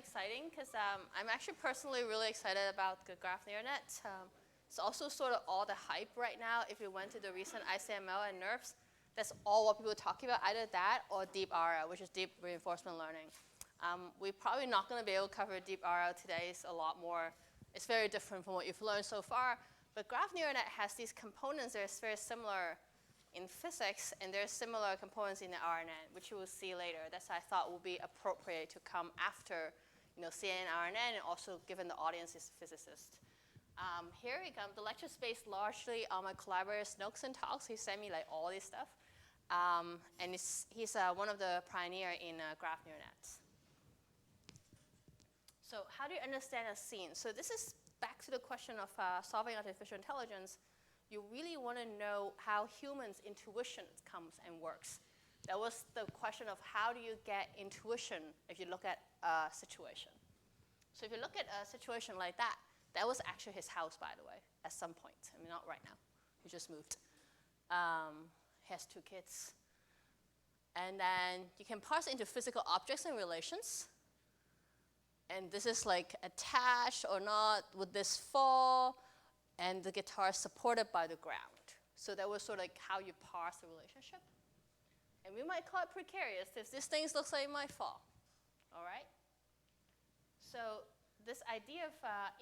exciting because I'm actually personally really excited about the graph neural net. It's also sort of all the hype right now. If you went to the recent ICML and NERFs, that's all what people are talking about, either that or deep RL, which is deep reinforcement learning. We're probably not going to be able to cover deep RL today. It's a lot more, it's very different from what you've learned so far. But graph neural net has these components that are very similar in physics, and there's similar components in the RNN, which you will see later. That's what I thought would be appropriate to come after, CNN, RNN, and also given the audience is a physicist. Here we come. The lecture is based largely on my collaborator's notes and talks. He sent me like all this stuff. And he's one of the pioneers in graph neural nets. So how do you understand a scene? So this is back to the question of solving artificial intelligence. You really want to know how humans' intuition comes and works. That was the question of how do you get intuition if you look at a situation. So if you look at a situation like that, that was actually his house, by the way, at some point. I mean, not right now. He just moved. He has 2 kids. And then you can parse it into physical objects and relations. And this is like attached or not. Would this fall? And the guitar is supported by the ground. So that was sort of like how you parse the relationship. And we might call it precarious if this thing looks like it might fall. All right? So this idea of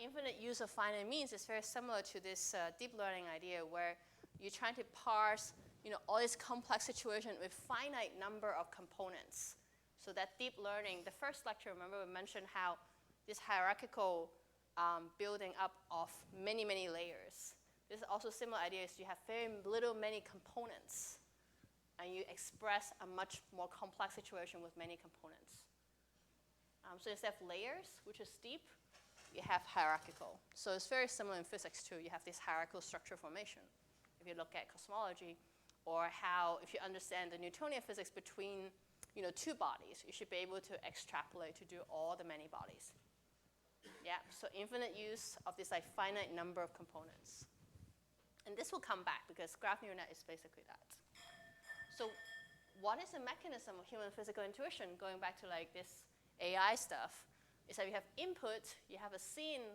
infinite use of finite means is very similar to this deep learning idea where you're trying to parse all this complex situation with finite number of components. So that deep learning, the first lecture, remember we mentioned how this hierarchical building up of many, many layers. This is also a similar idea is you have very many components and you express a much more complex situation with many components. So instead of layers, which is deep, you have hierarchical. So it's very similar in physics too. You have this hierarchical structure formation. If you look at cosmology, or how, if you understand the Newtonian physics between 2 bodies, you should be able to extrapolate to do all the many bodies. Yeah, so infinite use of this like finite number of components. And this will come back because graph neural net is basically that. So what is the mechanism of human physical intuition, going back to like this AI stuff, is that you have input, you have a scene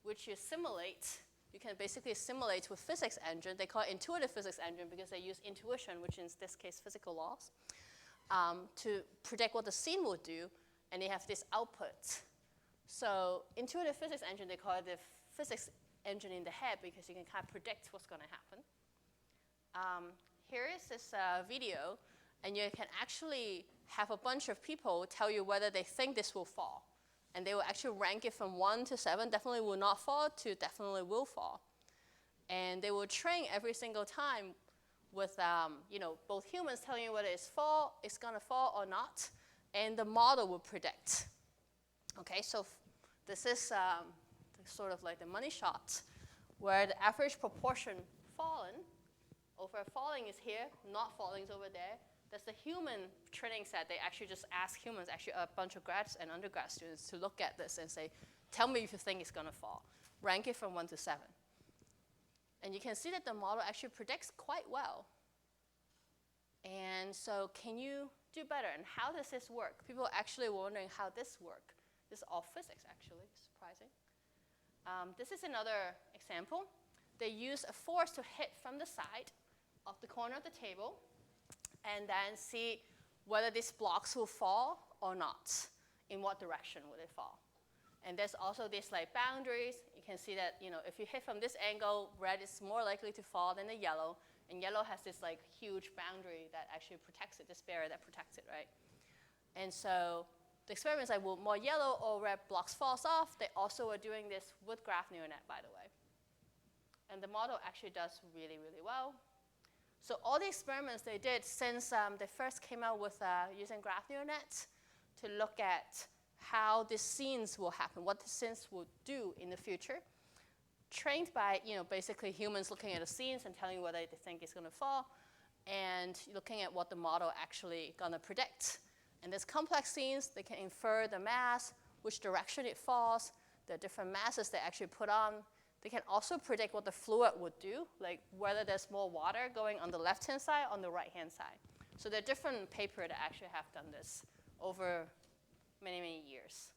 which you simulate. You can basically simulate with physics engine. They call it intuitive physics engine because they use intuition, which in this case physical laws, to predict what the scene will do, and they have this output. So intuitive physics engine, they call it the physics engine in the head because you can kind of predict what's going to happen. Here is this video, and you can actually have a bunch of people tell you whether they think this will fall. And they will actually rank it from 1 to 7, definitely will not fall, to definitely will fall. And they will train every single time with both humans telling you whether it's going to fall or not, and the model will predict. Okay, so this is sort of like the money shot, where the average proportion falling is here, not falling is over there. That's the human training set. They actually just ask humans, actually a bunch of grads and undergrad students, to look at this and say, tell me if you think it's going to fall. Rank it from 1 to 7. And you can see that the model actually predicts quite well. And so can you do better? And how does this work? People are actually wondering how this works. This is all physics, actually, surprising. This is another example. They use a force to hit from the side of the corner of the table, and then see whether these blocks will fall or not. In what direction will they fall? And there's also these like boundaries. You can see that if you hit from this angle, red is more likely to fall than the yellow. And yellow has this like huge boundary that actually protects it, this barrier that protects it, right? And so the experiments like, will more yellow or red blocks falls off? They also are doing this with graph neural net, by the way. And the model actually does really, really well. So all the experiments they did since they first came out with using graph neural net to look at how the scenes will happen, what the scenes will do in the future, trained by basically humans looking at the scenes and telling whether they think it's going to fall, and looking at what the model actually going to predict. And there's complex scenes. They can infer the mass, which direction it falls, the different masses they actually put on. They can also predict what the fluid would do, like whether there's more water going on the left-hand side or on the right-hand side. So there are different papers that actually have done this over many, many years.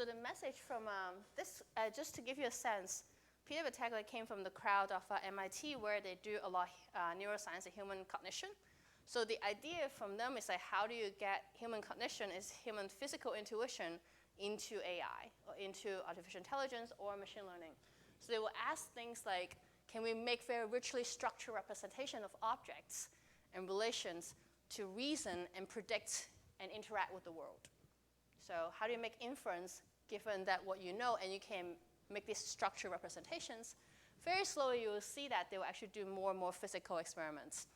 So the message from this, just to give you a sense, Peter Battaglia came from the crowd of MIT, where they do a lot of neuroscience and human cognition. So the idea from them is like, how do you get human cognition, is human physical intuition, into AI, or into artificial intelligence or machine learning? So they will ask things like, can we make very richly structured representation of objects and relations to reason and predict and interact with the world? So how do you make inference given that what you know, and you can make these structured representations? Very slowly you will see that they will actually do more and more physical experiments.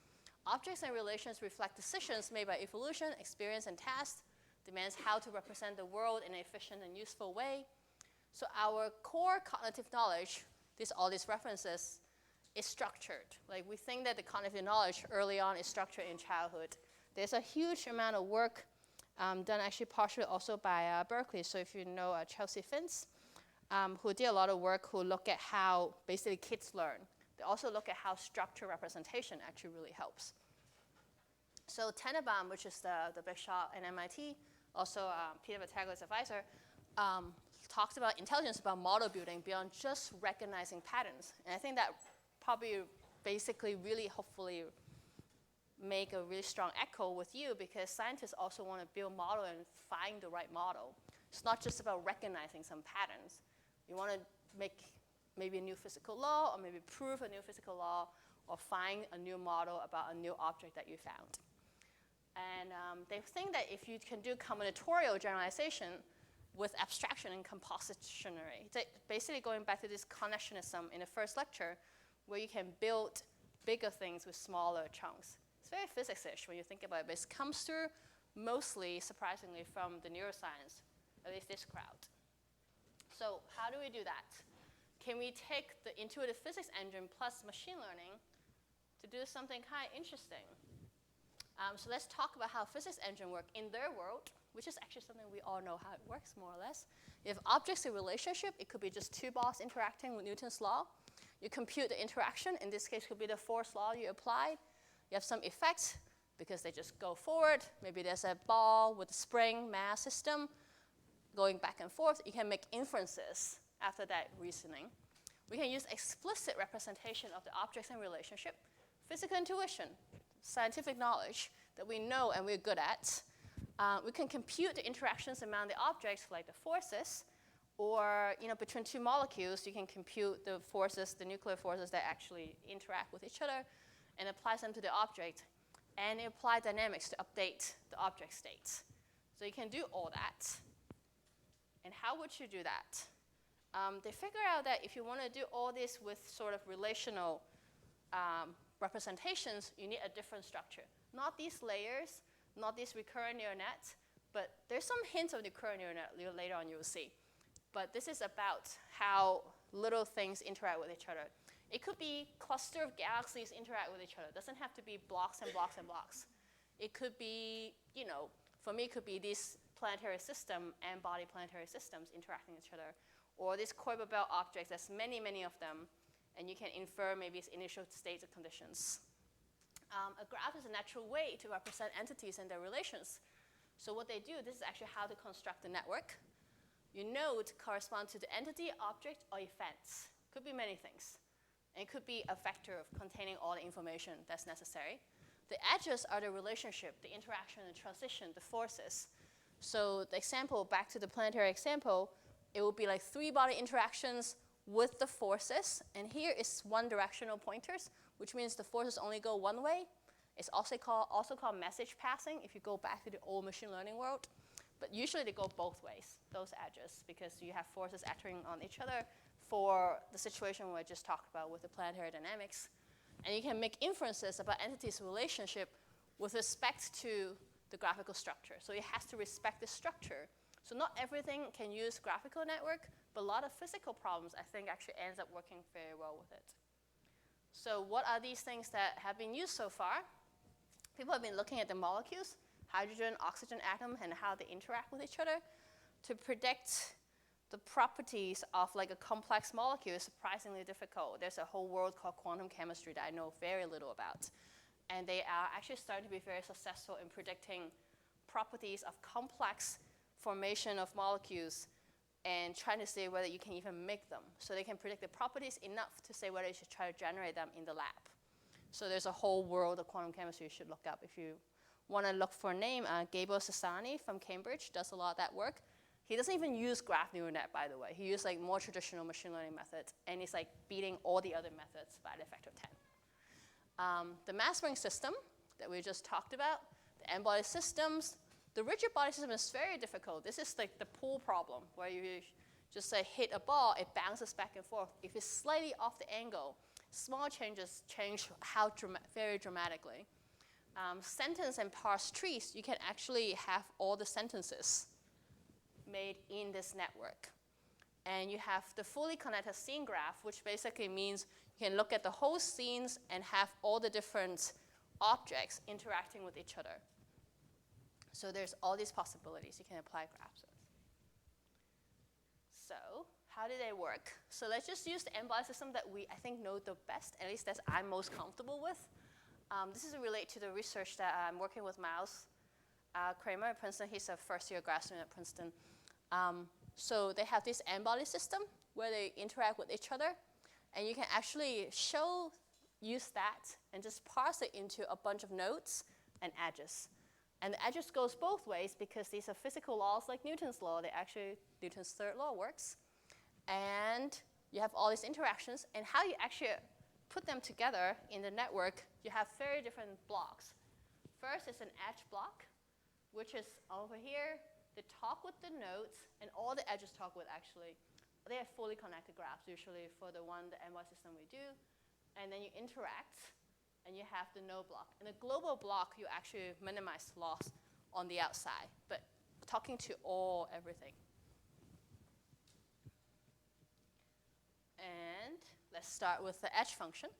Objects and relations reflect decisions made by evolution, experience, and task, demands how to represent the world in an efficient and useful way. So our core cognitive knowledge, all these references, is structured. Like, we think that the cognitive knowledge early on is structured in childhood. There's a huge amount of work done actually partially also by Berkeley. So if you know Chelsea Finch, who did a lot of work, who look at how basically kids learn. They also look at how structured representation actually really helps. So Tenenbaum, which is the big shot at MIT, also Peter Battaglia's advisor, talks about intelligence, about model building beyond just recognizing patterns. And I think that probably basically really hopefully make a really strong echo with you, because scientists also want to build model and find the right model. It's not just about recognizing some patterns. You want to make maybe a new physical law, or maybe prove a new physical law, or find a new model about a new object that you found. And they think that if you can do combinatorial generalization with abstraction and compositionary, basically going back to this connectionism in the first lecture, where you can build bigger things with smaller chunks. It's very physics-ish when you think about it, but it comes through mostly, surprisingly, from the neuroscience, at least this crowd. So how do we do that? Can we take the intuitive physics engine plus machine learning to do something kind of interesting? So let's talk about how physics engine work in their world, which is actually something we all know how it works, more or less. If objects in relationship, it could be just two balls interacting with Newton's law. You compute the interaction. In this case, it could be the force law you apply. You have some effects because they just go forward. Maybe there's a ball with a spring mass system going back and forth. You can make inferences after that reasoning. We can use explicit representation of the objects in relationship, physical intuition, scientific knowledge that we know and we're good at. We can compute the interactions among the objects, like the forces, or between two molecules, you can compute the forces, the nuclear forces that actually interact with each other, and apply them to the object, and apply dynamics to update the object states. So you can do all that. And how would you do that? They figure out that if you want to do all this with sort of relational representations, you need a different structure. Not these layers, not these recurrent neural nets, but there's some hints of the recurrent neural net later on you will see. But this is about how little things interact with each other. It could be cluster of galaxies interact with each other. It doesn't have to be blocks and blocks and blocks. It could be, for me, it could be this planetary system and body planetary systems interacting with each other. Or this Kuiper belt objects, there's many, many of them, and you can infer maybe its initial states and conditions. A graph is a natural way to represent entities and their relations. So what they do, this is actually how to construct the network. Your node corresponds to the entity, object, or events. Could be many things. And it could be a vector of containing all the information that's necessary. The edges are the relationship, the interaction, the transition, the forces. So the example, back to the planetary example, it would be like three body interactions with the forces. And here is one directional pointers, which means the forces only go one way. It's also called message passing if you go back to the old machine learning world. But usually they go both ways, those edges, because you have forces acting on each other for the situation we just talked about with the planetary dynamics. And you can make inferences about entities' relationship with respect to the graphical structure. So it has to respect the structure. So not everything can use graphical network, but a lot of physical problems, I think, actually ends up working very well with it. So what are these things that have been used so far? People have been looking at the molecules, hydrogen, oxygen atom, and how they interact with each other to predict the properties of like a complex molecule is surprisingly difficult. There's a whole world called quantum chemistry that I know very little about. And they are actually starting to be very successful in predicting properties of complex formation of molecules and trying to see whether you can even make them. So they can predict the properties enough to say whether you should try to generate them in the lab. So there's a whole world of quantum chemistry you should look up. If you want to look for a name, Gabor Sassani from Cambridge does a lot of that work. He doesn't even use graph neural net, by the way. He uses like more traditional machine learning methods, and he's like beating all the other methods by the factor of 10. The mass spring system that we just talked about, the n-body systems, the rigid body system is very difficult. This is like the pool problem, where you just say hit a ball, it bounces back and forth. If it's slightly off the angle, small changes change how very dramatically. Sentence and parse trees, you can actually have all the sentences made in this network. And you have the fully connected scene graph, which basically means you can look at the whole scenes and have all the different objects interacting with each other. So there's all these possibilities you can apply graphs with. So how do they work? So let's just use the n-body system that we, I think, know the best, at least that I'm most comfortable with. This is related to the research that I'm working with Miles Kramer at Princeton. He's a first-year grad student at Princeton. So they have this n-body system where they interact with each other, and you can actually use that and just parse it into a bunch of nodes and edges. And the edges goes both ways because these are physical laws like Newton's law. Newton's third law works. And you have all these interactions, and how you actually put them together in the network, you have very different blocks. First is an edge block, which is over here. They talk with the nodes, and all the edges talk with actually. They are fully connected graphs, usually for the n-body system we do. And then you interact, and you have the node block. In the global block, you actually minimize loss on the outside, but talking to everything. And let's start with the edge function.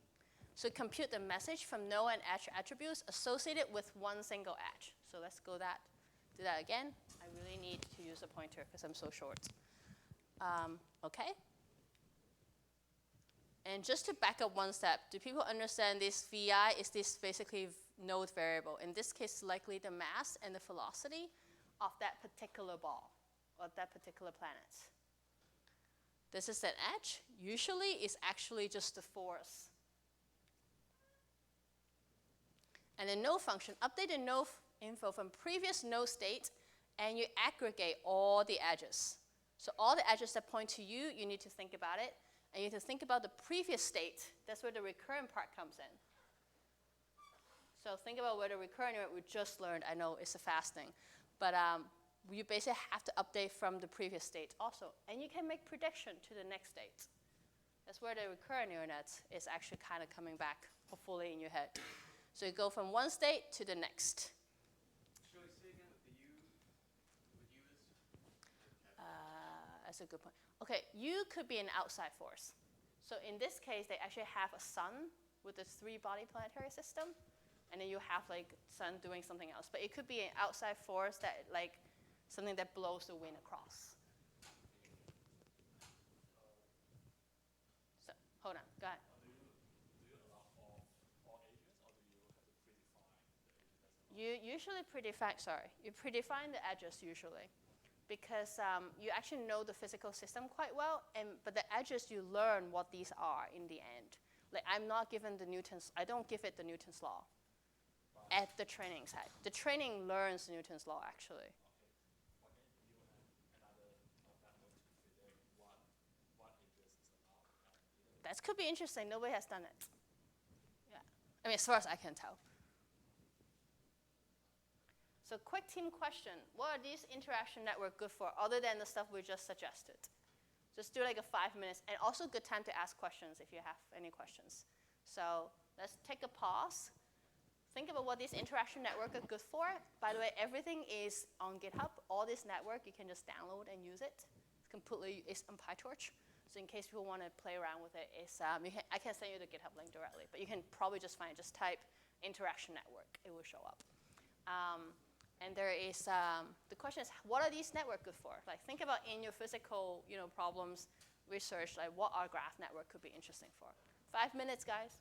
So compute the message from node and edge attributes associated with one single edge. So let's do that again. I really need to use a pointer because I'm so short. Okay. And just to back up one step, do people understand this VI is this basically node variable? In this case, likely the mass and the velocity of that particular ball or that particular planet. This is an edge. Usually it's actually just the force. And the node function, update the node info from previous node state, and you aggregate all the edges. So all the edges that point to you, you need to think about it. And you need to think about the previous state. That's where the recurrent part comes in. So think about where the recurrent we just learned. I know it's a fast thing. But you basically have to update from the previous state also. And you can make prediction to the next state. That's where the recurrent neural net is actually kind of coming back, hopefully, in your head. So you go from one state to the next. Should I say again with the U? With U is? That's a good point. Okay, U could be an outside force. So in this case, they actually have a sun with this 3-body planetary system, and then you have like sun doing something else. But it could be an outside force that like something that blows the wind across. So hold on, go ahead. Do you allow all edges, or do you have to predefine the edges? You usually you predefine the edges usually, because you actually know the physical system quite well, but the edges you learn what these are in the end. Like I'm not given I don't give it the Newton's law at the training side. The training learns Newton's law actually. Okay. Why can't you have another method to predict what edges is allowed? That could be interesting. Nobody has done it. Yeah. I mean, as far as I can tell. So quick team question. What are these interaction network good for other than the stuff we just suggested? Just do like a 5 minutes, and also good time to ask questions if you have any questions. So let's take a pause. Think about what these interaction network are good for. By the way, everything is on GitHub. All this network, you can just download and use it. It's on PyTorch. So in case people want to play around with it, I can send you the GitHub link directly, but you can probably just find it. Just type interaction network. It will show up. And there is, the question is, what are these networks good for? Like think about in your physical problems research, like what our graph network could be interesting for. 5 minutes, guys.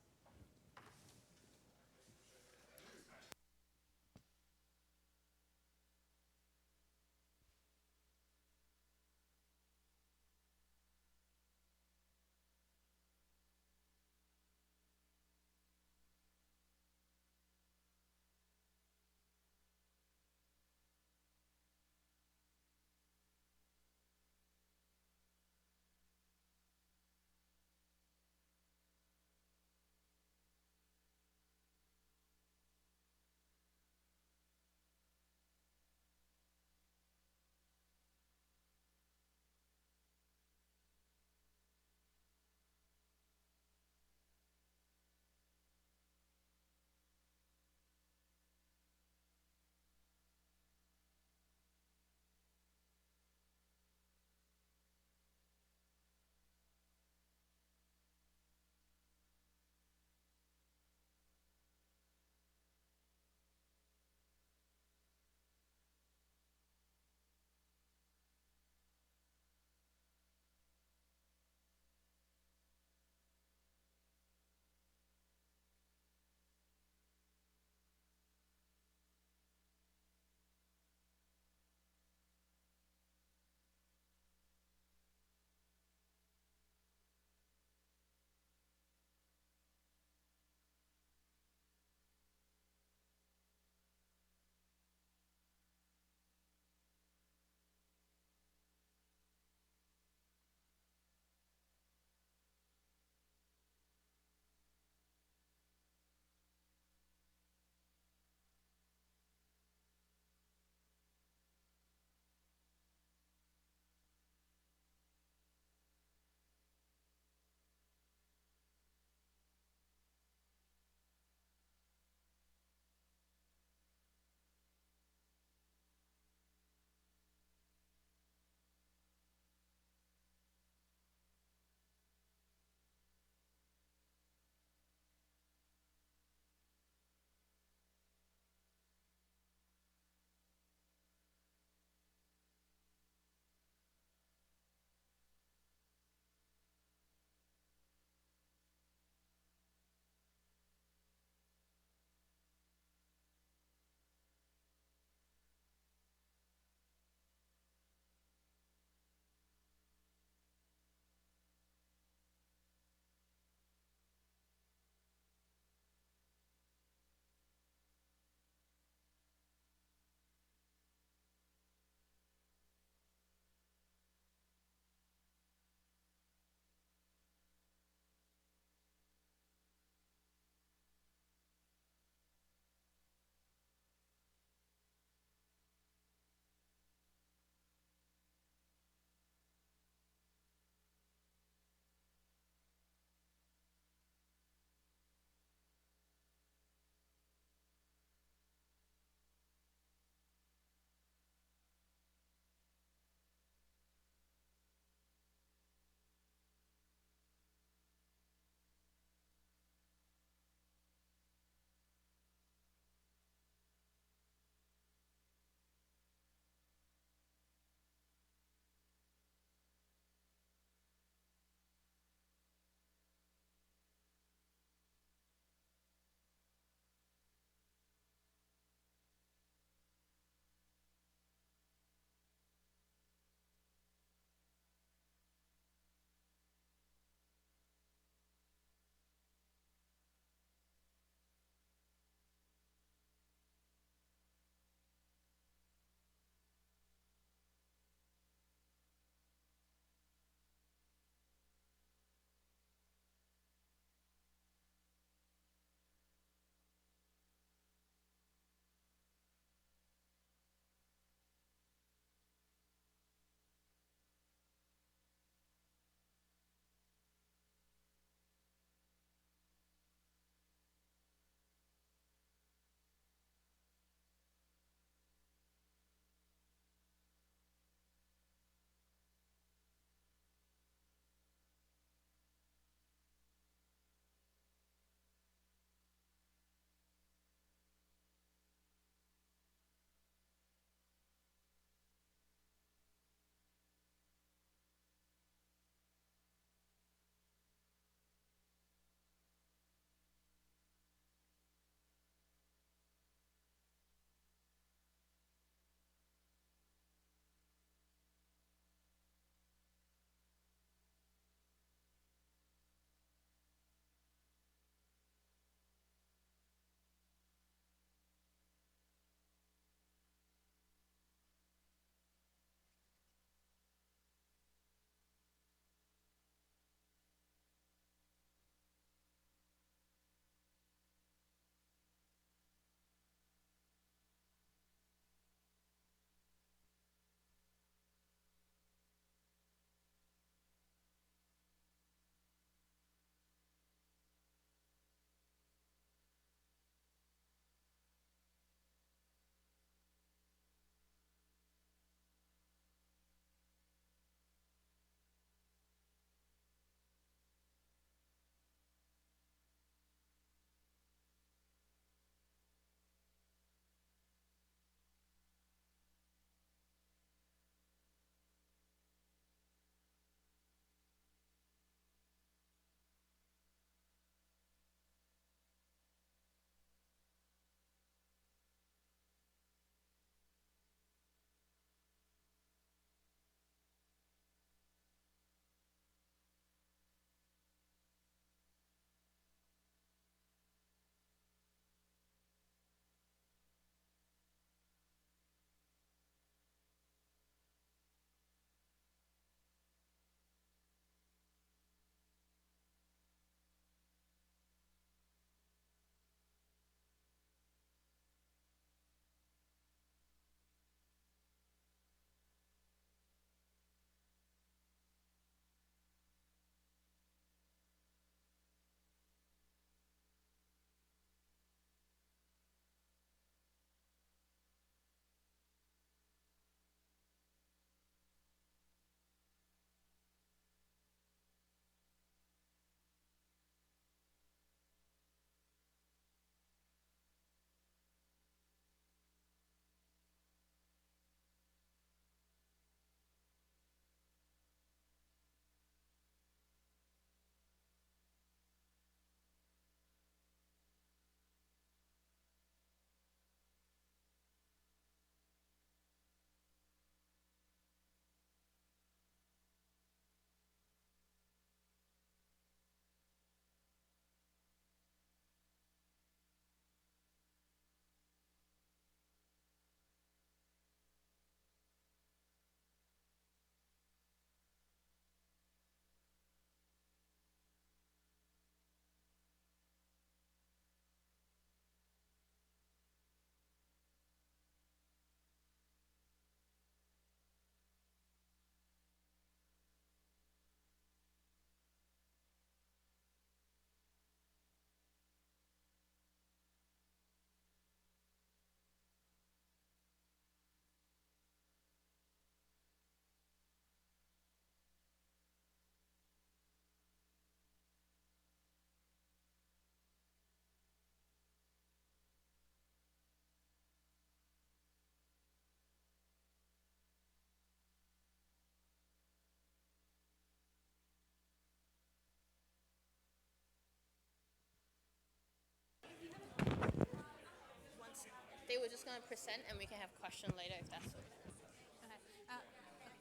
today we're just going to present and we can have questions later if that's okay.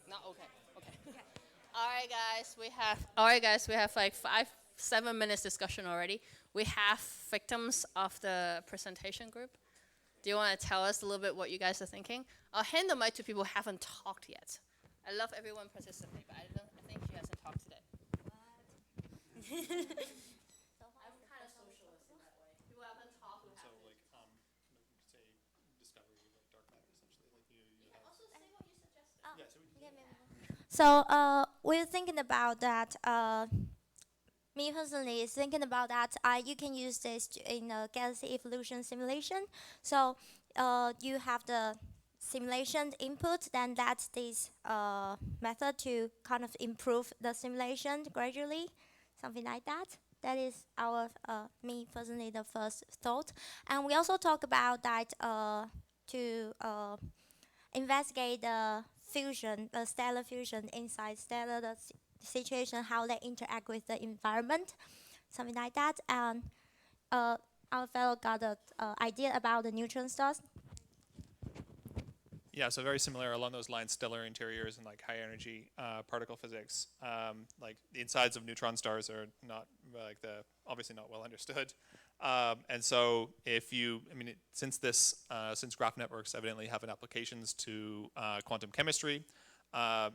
Not okay. Okay. All right, guys. We have like 7 minutes discussion already. We have victims of the presentation group. Do you want to tell us a little bit what you guys are thinking? I'll hand the mic to people who haven't talked yet. I love everyone participating, but I think she hasn't talked today. I'm kind of socialist in that way. People haven't talked. So like say discovery of like dark matter essentially. Like you have. Also say what you suggested. Yeah. So we can. So we're thinking about that. Me personally is thinking about that. You can use this in a galaxy evolution simulation. So you have the simulation input, then that's this method to kind of improve the simulation gradually, something like that. That is our me personally the first thought. And we also talk about that to investigate the fusion, the stellar fusion inside stellar, the situation, how they interact with the environment, something like that. And our fellow got the idea about the neutron stars. Yeah, so very similar along those lines, stellar interiors and like high energy particle physics. Like the insides of neutron stars are not obviously not well understood. And so since graph networks evidently have an applications to quantum chemistry,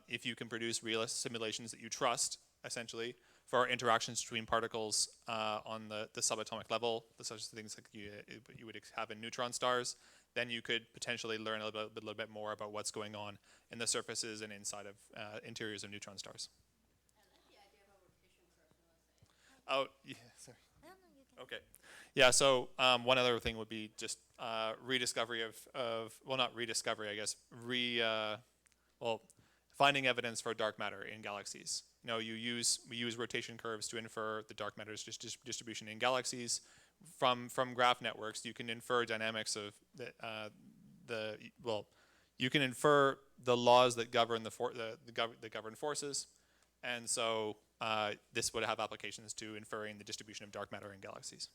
if you can produce realist simulations that you trust, essentially, for interactions between particles on the subatomic level, such things like you would have in neutron stars, then you could potentially learn a little bit more about what's going on in the surfaces and inside of interiors of neutron stars. I like the idea about rotation curves. Oh, yeah, sorry. Okay. Yeah, so one other thing would be just rediscovery well, not rediscovery, I guess, finding evidence for dark matter in galaxies. You know, we use rotation curves to infer the dark matter's distribution in galaxies. From graph networks, you can infer dynamics of you can infer the laws that govern that govern forces, and so this would have applications to inferring the distribution of dark matter in galaxies.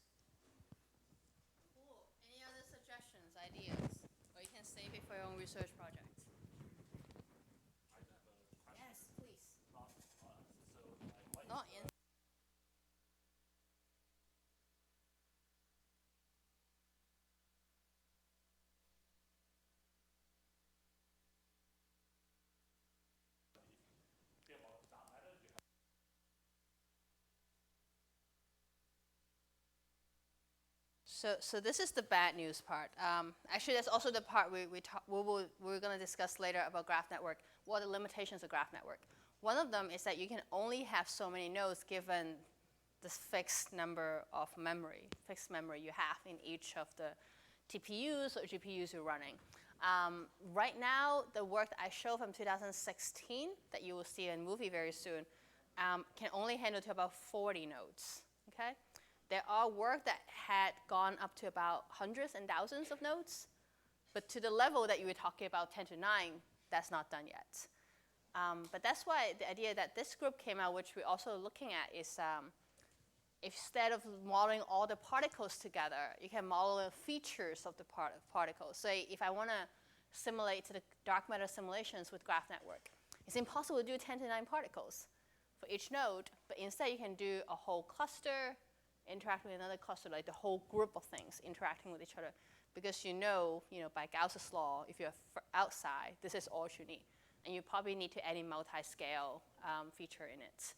Cool. Any other suggestions, ideas? Or you can save it for your own research project. Yes, please. Not in. So this is the bad news part. Actually, that's also the part we're going to discuss later about graph network. What are the limitations of graph network? One of them is that you can only have so many nodes given this fixed number of fixed memory you have in each of the TPUs or GPUs you're running. Right now, the work that I showed from 2016 that you will see in a movie very soon can only handle to about 40 nodes. Okay. There are work that had gone up to about hundreds and thousands of nodes, but to the level that you were talking about 10 to 9, that's not done yet. But that's why the idea that this group came out, which we're also looking at, is instead of modeling all the particles together, you can model the features of the particles. So if I want to simulate to the dark matter simulations with graph network, it's impossible to do 10 to 9 particles for each node, but instead you can do a whole cluster, interact with another cluster, like the whole group of things interacting with each other. Because you know by Gauss's law, if you're outside, this is all you need. And you probably need to add a multi-scale feature in it.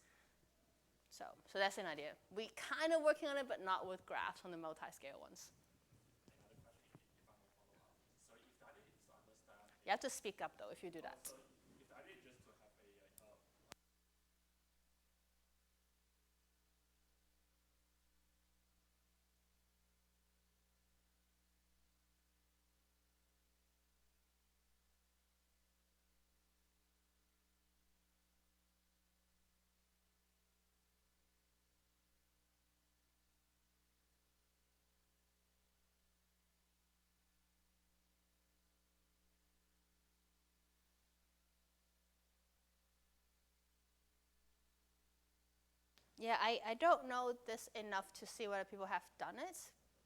So that's an idea. We kind of working on it, but not with graphs on the multi-scale ones. Another question, if I may follow up. So if that is to understand. You have to speak up though if you do that. So if that is just to have Yeah, I don't know this enough to see whether people have done it,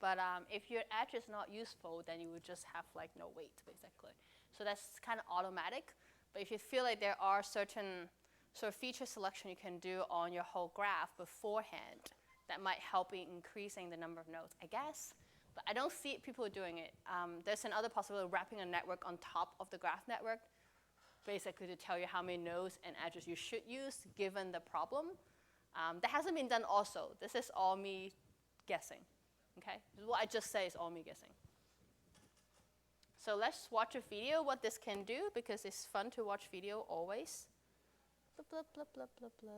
But if your edge is not useful, then you would just have like no weight, basically. So that's kind of automatic. But if you feel like there are certain sort of feature selection you can do on your whole graph beforehand, that might help in increasing the number of nodes, I guess. But I don't see people doing it. There's another possibility of wrapping a network on top of the graph network, basically to tell you how many nodes and edges you should use given the problem. That hasn't been done also. This is all me guessing. Okay? What I just say is all me guessing. So let's watch a video what this can do, because it's fun to watch video always. Blah, blah, blah, blah, blah, blah.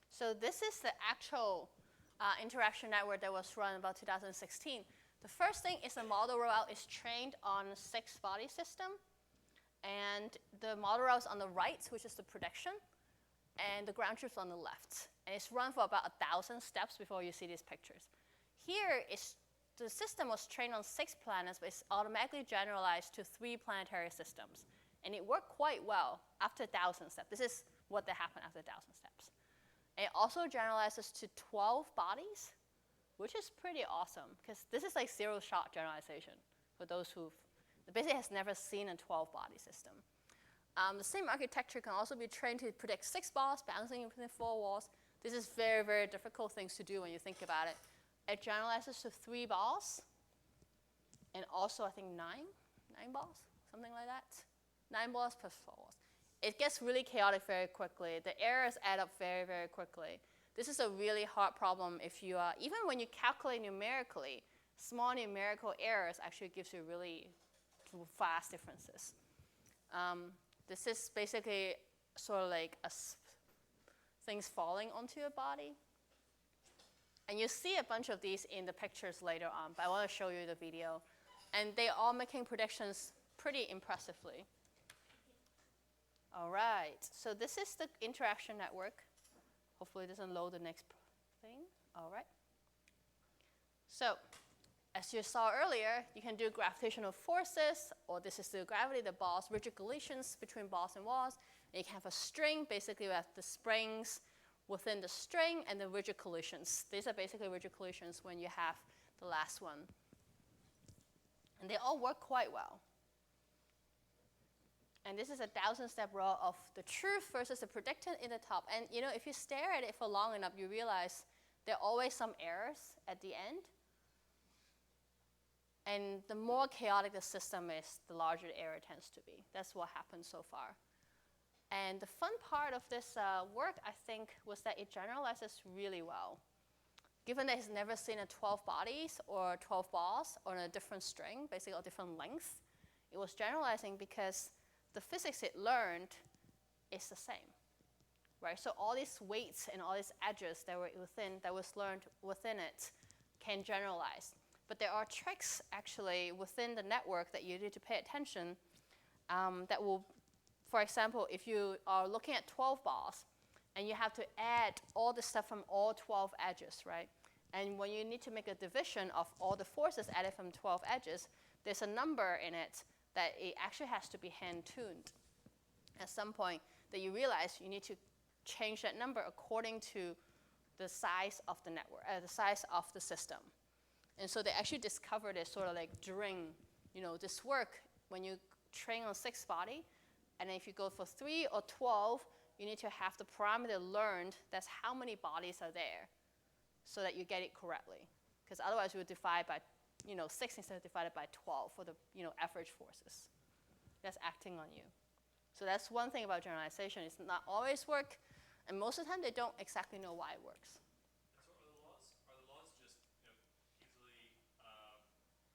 So this is the actual interaction network that was run about 2016. The first thing is the model rollout is trained on a 6-body system. And the model route is on the right, which is the prediction, and the ground truth on the left. And it's run for about 1,000 steps before you see these pictures. Here, the system was trained on 6 planets, but it's automatically generalized to 3 planetary systems. And it worked quite well after 1,000 steps. This is what happened after 1,000 steps. And it also generalizes to 12 bodies, which is pretty awesome, because this is like zero-shot generalization for those who basically has never seen a 12-body system. The same architecture can also be trained to predict 6 balls bouncing within 4 walls. This is very, very difficult things to do when you think about it. It generalizes to 3 balls, and also I think 9 balls, something like that. 9 balls plus 4 walls. It gets really chaotic very quickly. The errors add up very, very quickly. This is a really hard problem if you, even when you calculate numerically, small numerical errors actually gives you really fast differences. This is basically sort of like things falling onto your body. And you see a bunch of these in the pictures later on, but I want to show you the video. And they are making predictions pretty impressively. All right, so this is the interaction network. Hopefully it doesn't load the next thing. All right. So as you saw earlier, you can do gravitational forces, or this is the gravity, the balls, rigid collisions between balls and walls. And you can have a string, basically with the springs within the string and the rigid collisions. These are basically rigid collisions when you have the last one. And they all work quite well. And this is a 1,000-step row of the truth versus the predicted in the top. And you know, if you stare at it for long enough, you realize there are always some errors at the end. And the more chaotic the system is, the larger the error tends to be. That's what happened so far. And the fun part of this work, I think, was that it generalizes really well. Given that it's never seen a 12 bodies or 12 balls on a different string, basically a different length, it was generalizing because the physics it learned is the same, right? So all these weights and all these edges that was learned within it can generalize. But there are tricks actually within the network that you need to pay attention that will, for example, if you are looking at 12 balls and you have to add all the stuff from all 12 edges, right? And when you need to make a division of all the forces added from 12 edges, there's a number in it that it actually has to be hand-tuned. At some point that you realize you need to change that number according to the size of the network, the size of the system. And so they actually discovered it sort of like during, this work when you train on 6 body, and then if you go for 3 or 12, you need to have the parameter learned, that's how many bodies are there, so that you get it correctly. Because otherwise you would divide by 6 instead of divided by 12 for the average forces. That's acting on you. So that's one thing about generalization. It's not always work, and most of the time they don't exactly know why it works. So are the laws just easily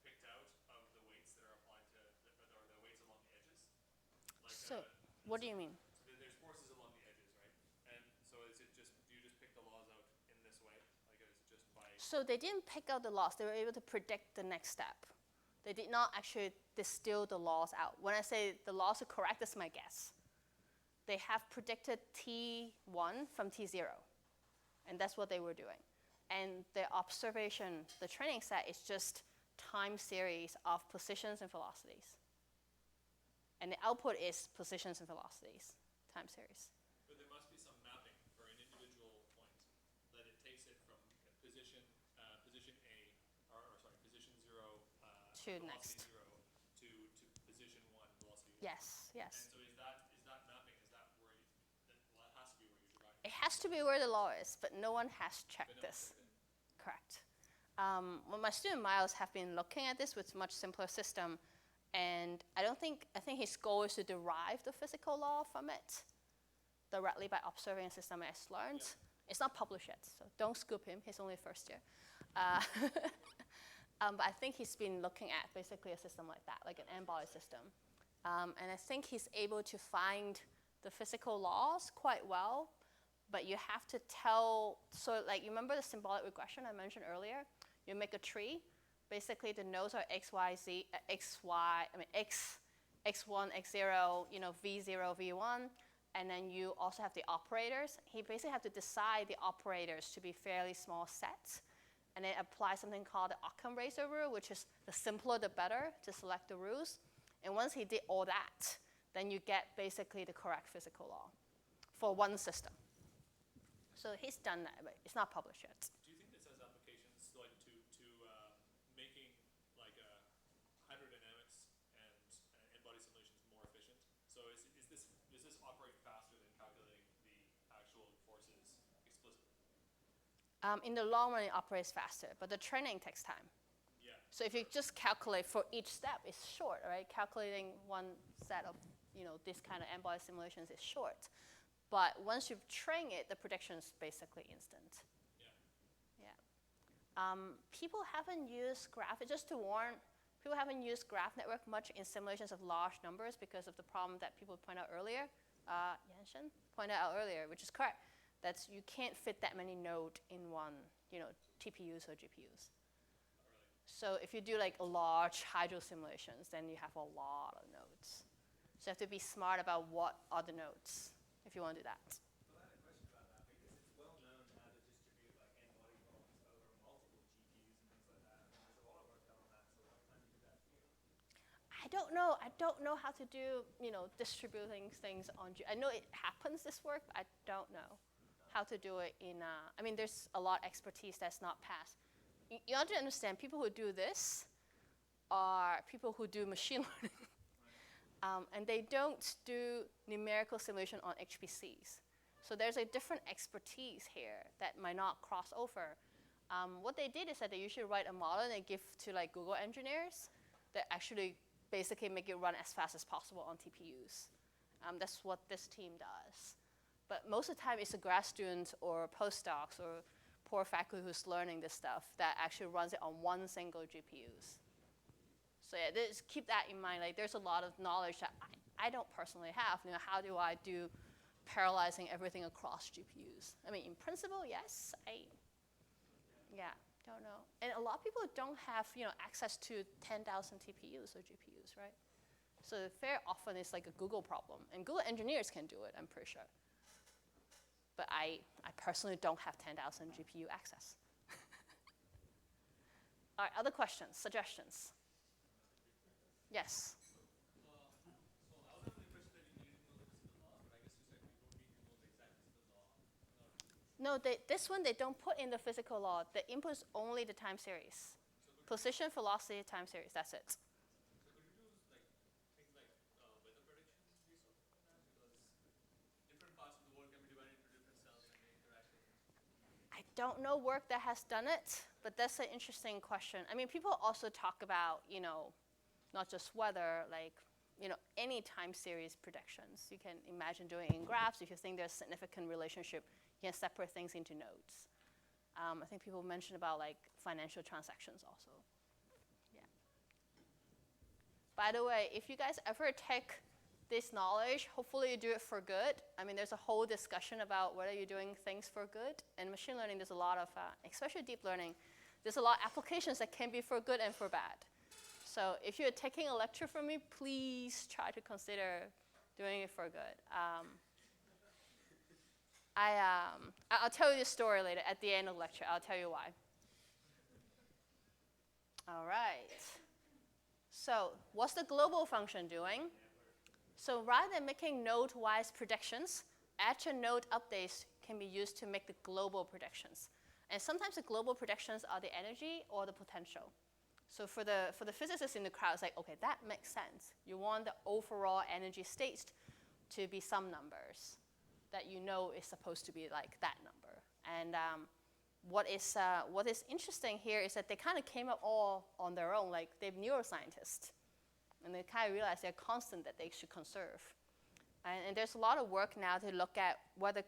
picked out of the weights that are applied to, or the weights along the edges? Like, so what do you mean? So there's forces along the edges, right? And so do you just pick the laws out in this way? Like is it just by? So they didn't pick out the laws. They were able to predict the next step. They did not actually distill the laws out. When I say the laws are correct, that's my guess. They have predicted T1 from T0. And that's what they were doing. And the observation, the training set is just time series of positions and velocities. And the output is positions and velocities, time series. But there must be some mapping for an individual point that it takes it from position position A, position 0, To velocity next. 0 to position 1, velocity 1. Yes, yes. And so is that mapping, is that where you, well, it has to be where you're deriving? It has to be where the law is, but no one has checked this. Correct. Well, my student Miles have been looking at this with much simpler system, and I think his goal is to derive the physical law from it directly by observing a system as learned. Yeah. It's not published yet, so don't scoop him. He's only first year. But I think he's been looking at basically a system like that, like an n-body system. And I think he's able to find the physical laws quite well, but you have to tell, so like you remember the symbolic regression I mentioned earlier? You make a tree. Basically the nodes are x, y, z, x, y, I mean x, x1, x0, v0, v1, and then you also have the operators. He basically have to decide the operators to be fairly small sets, and then apply something called the Occam razor rule, which is the simpler the better to select the rules. And once he did all that, then you get basically the correct physical law for one system. So he's done that, but it's not published yet. Do you think this has applications like to making like hydrodynamics and n-body simulations more efficient? So does this operate faster than calculating the actual forces explicitly? In the long run, it operates faster, but the training takes time. Yeah. So if you just calculate for each step, it's short, right? Calculating one set of, this kind of n-body simulations is short. But once you've trained it, the prediction is basically instant. Yeah. Yeah. People haven't used graph, just to warn, people haven't used graph network much in simulations of large numbers because of the problem that people pointed out earlier. Yanshin pointed out earlier, which is correct. That's you can't fit that many nodes in one, TPUs or GPUs. So if you do like a large hydro simulations, then you have a lot of nodes. So you have to be smart about what are the nodes if you want to do that. Well, I had a question about that because it's well known how to distribute like n-body problems over multiple GPUs and things like that. I mean, there's a lot of work done on that. So why can't you do that here? I don't know. I don't know how to do, distributing things on. I know it happens, this work, but I don't know how to do it in. There's a lot of expertise that's not passed. You have to understand, people who do this are people who do machine learning. And they don't do numerical simulation on HPCs. So there's a different expertise here that might not cross over. What they did is that they usually write a model and they give to like Google engineers that actually basically make it run as fast as possible on TPUs. That's what this team does. But most of the time it's a grad student or postdocs or poor faculty who's learning this stuff that actually runs it on one single GPUs. So yeah, just keep that in mind. Like, there's a lot of knowledge that I don't personally have. How do I do parallelizing everything across GPUs? In principle, yes. Don't know. And a lot of people don't have, access to 10,000 TPUs or GPUs, right? So very often it's like a Google problem, and Google engineers can do it, I'm pretty sure. But I personally don't have 10,000 GPU access. All right, other questions, suggestions? Yes. So I was under the impression that you needed to know the physical law, but I guess you said you don't need to know the exact physical law. No, this one they don't put in the physical law. The input is only the time series. Position, velocity, time series, that's it. So could you do like things like weather predictions based off of that? Because different parts of the world can be divided into different cells and they interact with them. I don't know work that has done it, but that's an interesting question. People also talk about, not just weather, like, any time series predictions. You can imagine doing it in graphs. If you think there's a significant relationship, you can separate things into nodes. I think people mentioned about like financial transactions also. Yeah. By the way, if you guys ever take this knowledge, hopefully you do it for good. There's a whole discussion about whether you're doing things for good. And machine learning, there's a lot of, especially deep learning, there's a lot of applications that can be for good and for bad. So if you're taking a lecture from me, please try to consider doing it for good. I'll tell you the story later at the end of the lecture. I'll tell you why. All right. So what's the global function doing? So rather than making node-wise predictions, actual node updates can be used to make the global predictions. And sometimes the global predictions are the energy or the potential. So for the physicists in the crowd, it's like, okay, that makes sense. You want the overall energy states to be some numbers that you know is supposed to be like that number. And what is interesting here is that they kind of came up all on their own, like they're neuroscientists. And they kind of realized they're constant that they should conserve. And there's a lot of work now to look at whether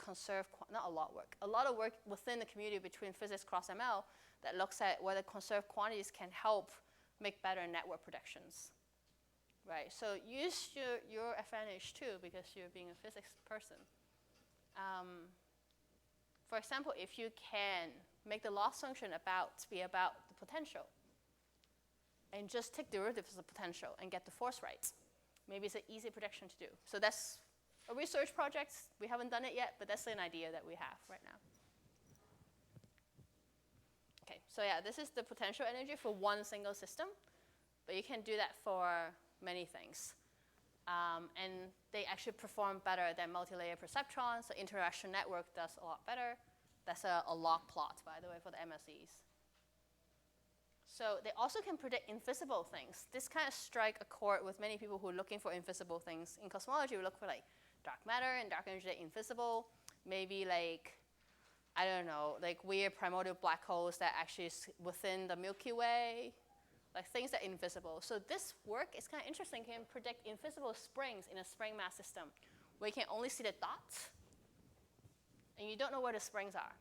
not a lot of work within the community between physics cross ML that looks at whether conserved quantities can help make better network predictions. Right, so use your advantage too because you're being a physics person. For example, if you can make the loss function be about the potential, and just take derivatives of the potential and get the force right. Maybe it's an easy prediction to do. So that's a research project. We haven't done it yet, but that's an idea that we have right now. Okay, so yeah, this is the potential energy for one single system, but you can do that for many things. And they actually perform better than multi-layer perceptrons. So interaction network does a lot better. That's a log plot, by the way, for the MSEs. So they also can predict invisible things. This kind of strike a chord with many people who are looking for invisible things. In cosmology, we look for like dark matter and dark energy that are invisible. Maybe like, I don't know, like weird primordial black holes that actually is within the Milky Way, like things that are invisible. So this work is kind of interesting. It can predict invisible springs in a spring mass system where you can only see the dots and you don't know where the springs are.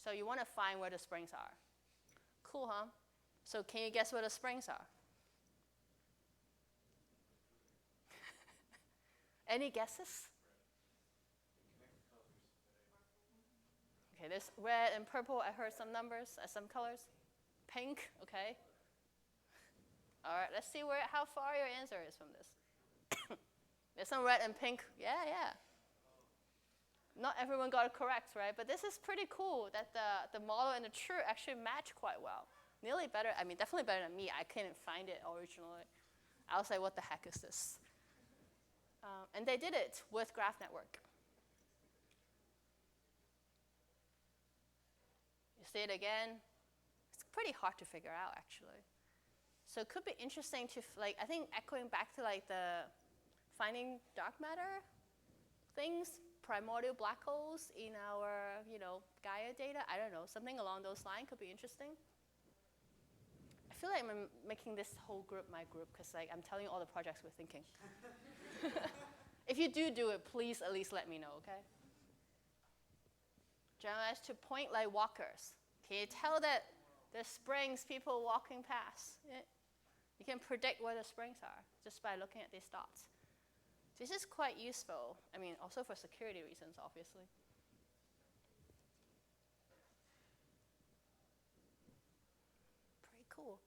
So you want to find where the springs are. Cool, huh? So can you guess where the springs are? Any guesses? Okay, there's red and purple. I heard some numbers, some colors. Pink, okay. All right, let's see how far your answer is from this. There's some red and pink. Yeah. Not everyone got it correct, right? But this is pretty cool that the model and the truth actually match quite well. Nearly better, I mean, definitely better than me. I couldn't find it originally. I was like, what the heck is this? And they did it with graph network. You see it again. It's pretty hard to figure out, actually. So it could be interesting to, I think echoing back to the finding dark matter things, primordial black holes in our, Gaia data. I don't know, something along those lines could be interesting. I feel like I'm making this whole group my group because I'm telling you all the projects we're thinking. If you do it, please at least let me know, okay? Generalize to point light walkers. Can you tell that there's springs people walking past? Yeah. You can predict where the springs are just by looking at these dots. This is quite useful. I mean, also for security reasons, obviously. Pretty cool.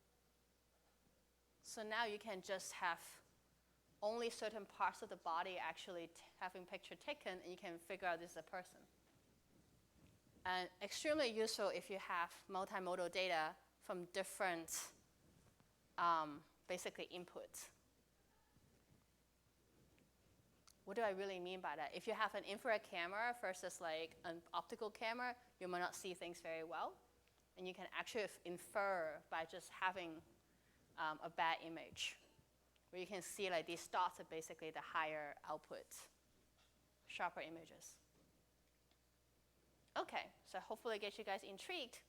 So now you can just have only certain parts of the body actually having picture taken, and you can figure out this is a person. And extremely useful if you have multimodal data from different, basically, inputs. What do I really mean by that? If you have an infrared camera versus an optical camera, you might not see things very well. And you can actually infer by just having a bad image, where you can see these dots are basically the higher output, sharper images. Okay, so hopefully it gets you guys intrigued.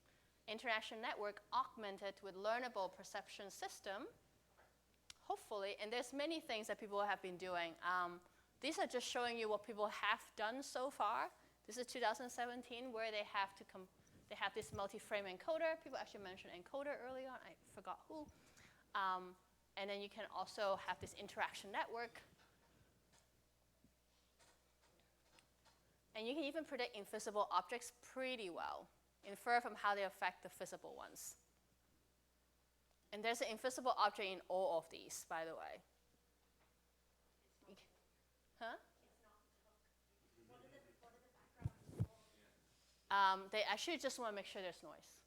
Interaction network augmented with learnable perception system. Hopefully, and there's many things that people have been doing. These are just showing you what people have done so far. This is 2017, where they have this multi-frame encoder. People actually mentioned encoder early on. I forgot who. And then you can also have this interaction network. And you can even predict invisible objects pretty well, infer from how they affect the visible ones. And there's an invisible object in all of these, by the way. Huh? They actually just want to make sure there's noise.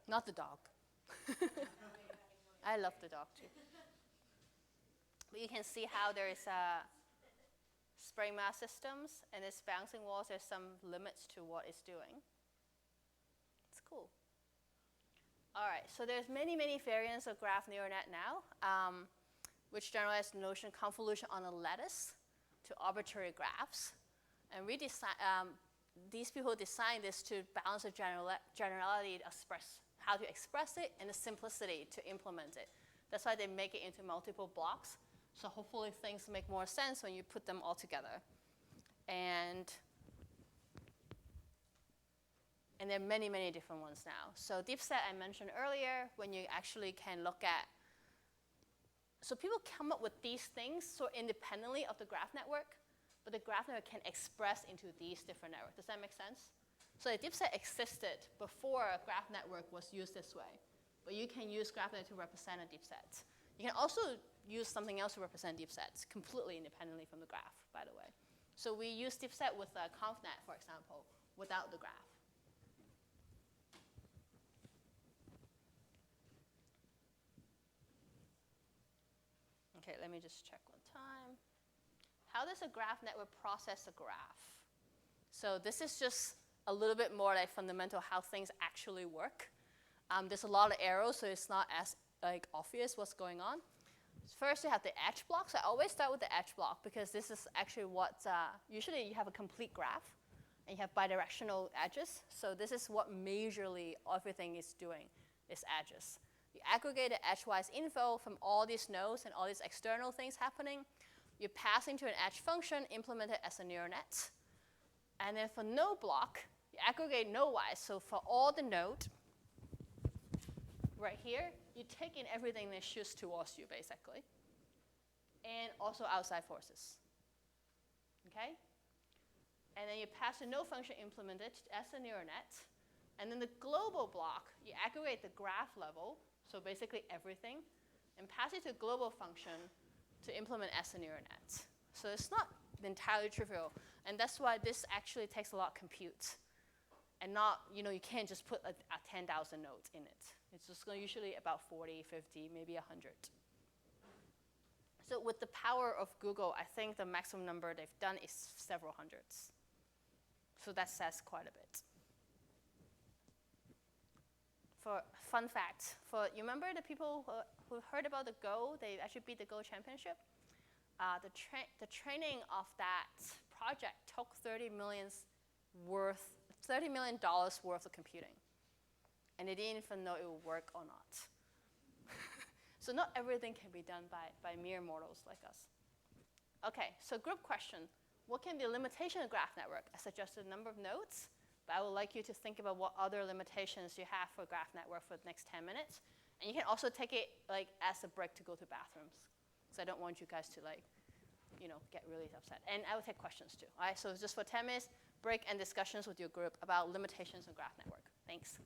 Not the dog. I love the dog too. But you can see how there is spring mass systems and its bouncing walls. There's some limits to what it's doing. It's cool. All right, so there's many, many variants of graph neural net now, which generalize the notion of convolution on a lattice to arbitrary graphs. And these people designed this to balance the generality to express how to express it and the simplicity to implement it. That's why they make it into multiple blocks. So hopefully things make more sense when you put them all together. And there are many, many different ones now. So deep set I mentioned earlier, when you actually can look at, so people come up with these things so independently of the graph network, but the graph network can express into these different networks. Does that make sense? So a deep set existed before a graph network was used this way, but you can use graph network to represent a deep set. You can also use something else to represent deep sets completely independently from the graph, by the way. So we use deep set with ConvNet, for example, without the graph. Okay, let me just check one time. How does a graph network process a graph? So this is just a little bit more like fundamental how things actually work. There's a lot of arrows, so it's not as obvious what's going on. First, you have the edge block. So I always start with the edge block because this is actually what, usually you have a complete graph and you have bidirectional edges. So this is what majorly everything is doing, is edges. You aggregate the edgewise info from all these nodes and all these external things happening. You pass into an edge function implemented as a neural net. And then for node block, you aggregate node-wise. So for all the node, right here, you take in everything that shoots towards you, basically, and also outside forces, okay? And then you pass the node function implemented as a neural net. And then the global block, you aggregate the graph level, so basically everything, and pass it to a global function to implement as a neural net. So it's not entirely trivial. And that's why this actually takes a lot of compute. And not, you can't just put a 10,000 nodes in it. It's just usually about 40, 50, maybe 100. So with the power of Google, I think the maximum number they've done is several hundreds. So that says quite a bit. For fun fact, you remember the people who heard about the Go, they actually beat the Go championship? The training of that project took $30 million worth of computing. And they didn't even know it would work or not. So not everything can be done by mere mortals like us. Okay, so group question. What can be a limitation of graph network? I suggested a number of nodes, but I would like you to think about what other limitations you have for graph network for the next 10 minutes. And you can also take it as a break to go to bathrooms. So I don't want you guys to get really upset. And I will take questions too. All right, so just for 10 minutes, break and discussions with your group about limitations of graph network. Thanks.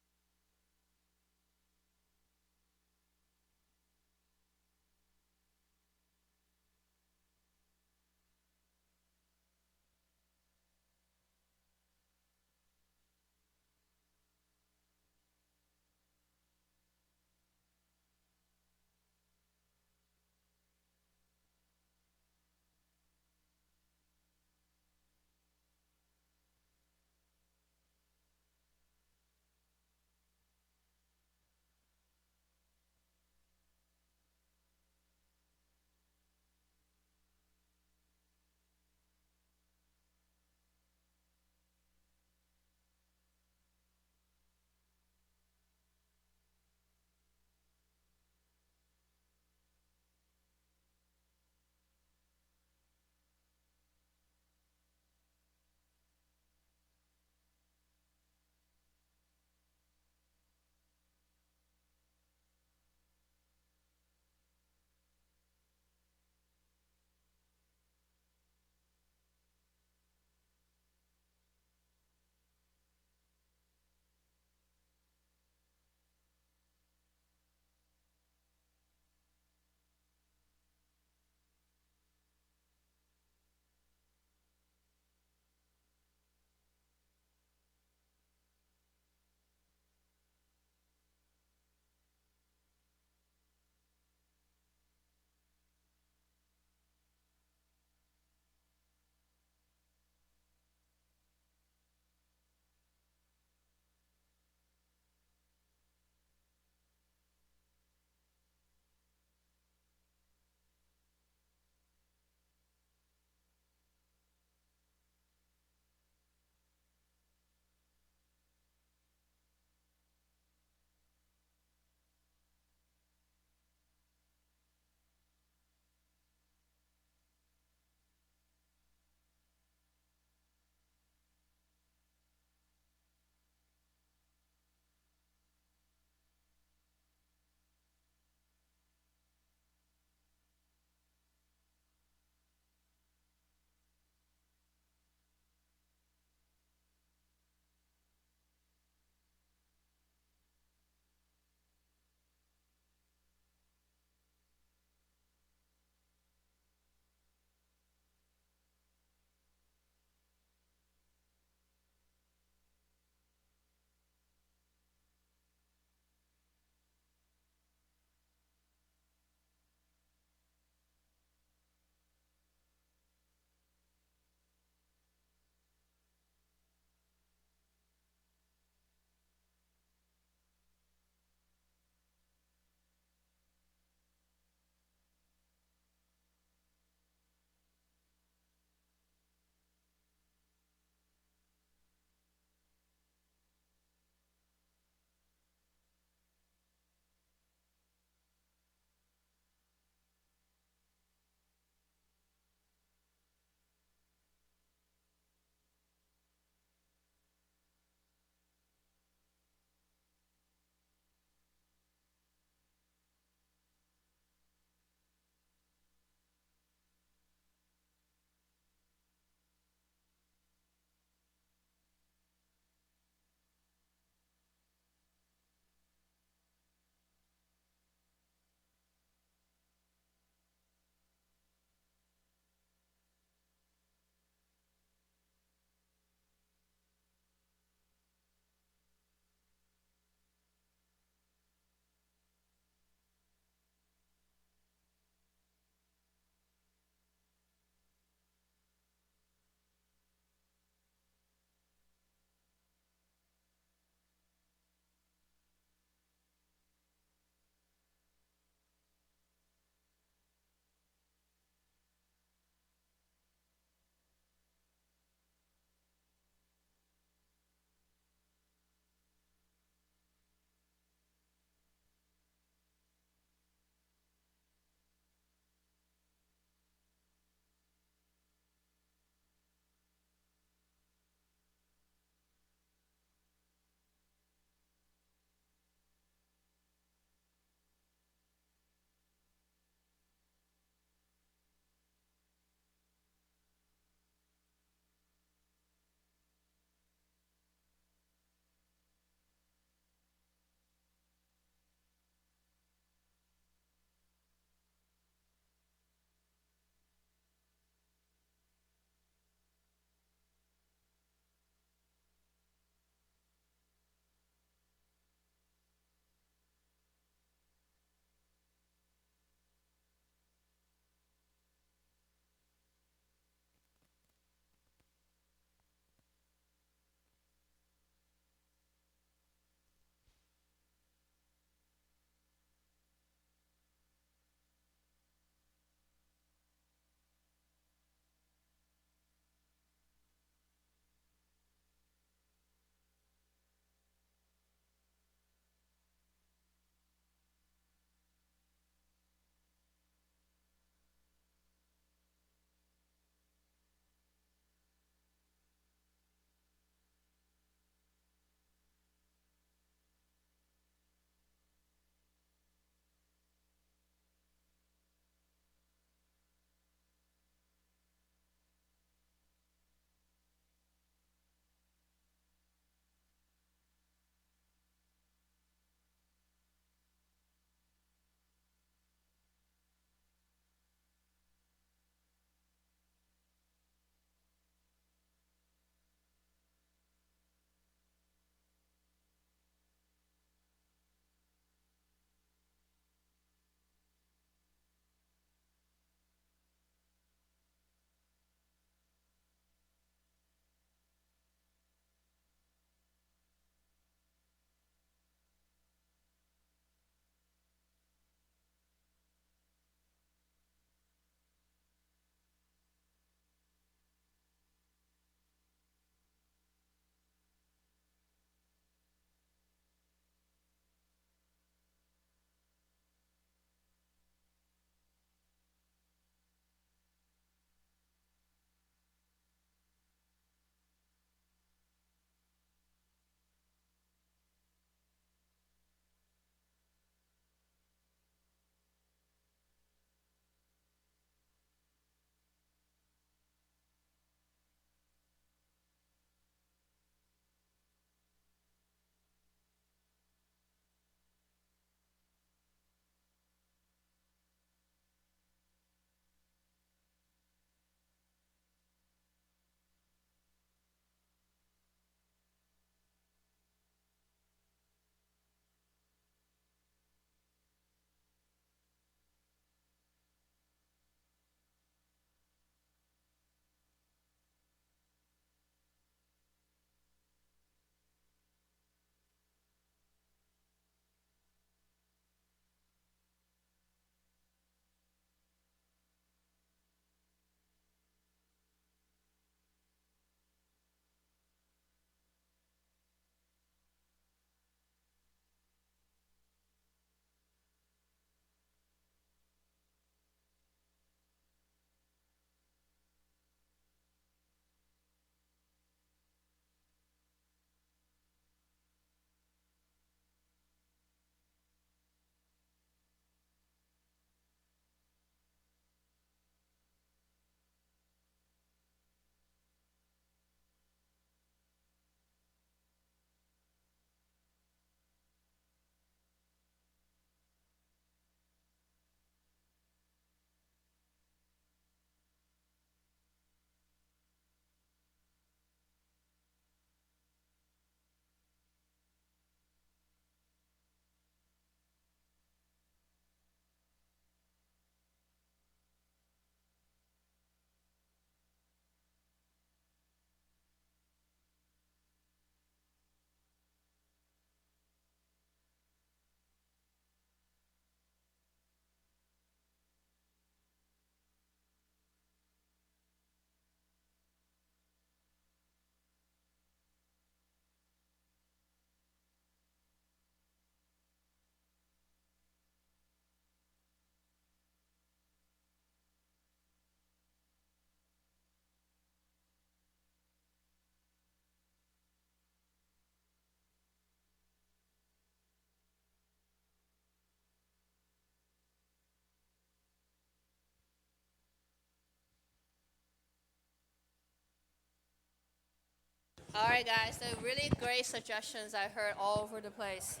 All right, guys, they're really great suggestions I heard all over the place.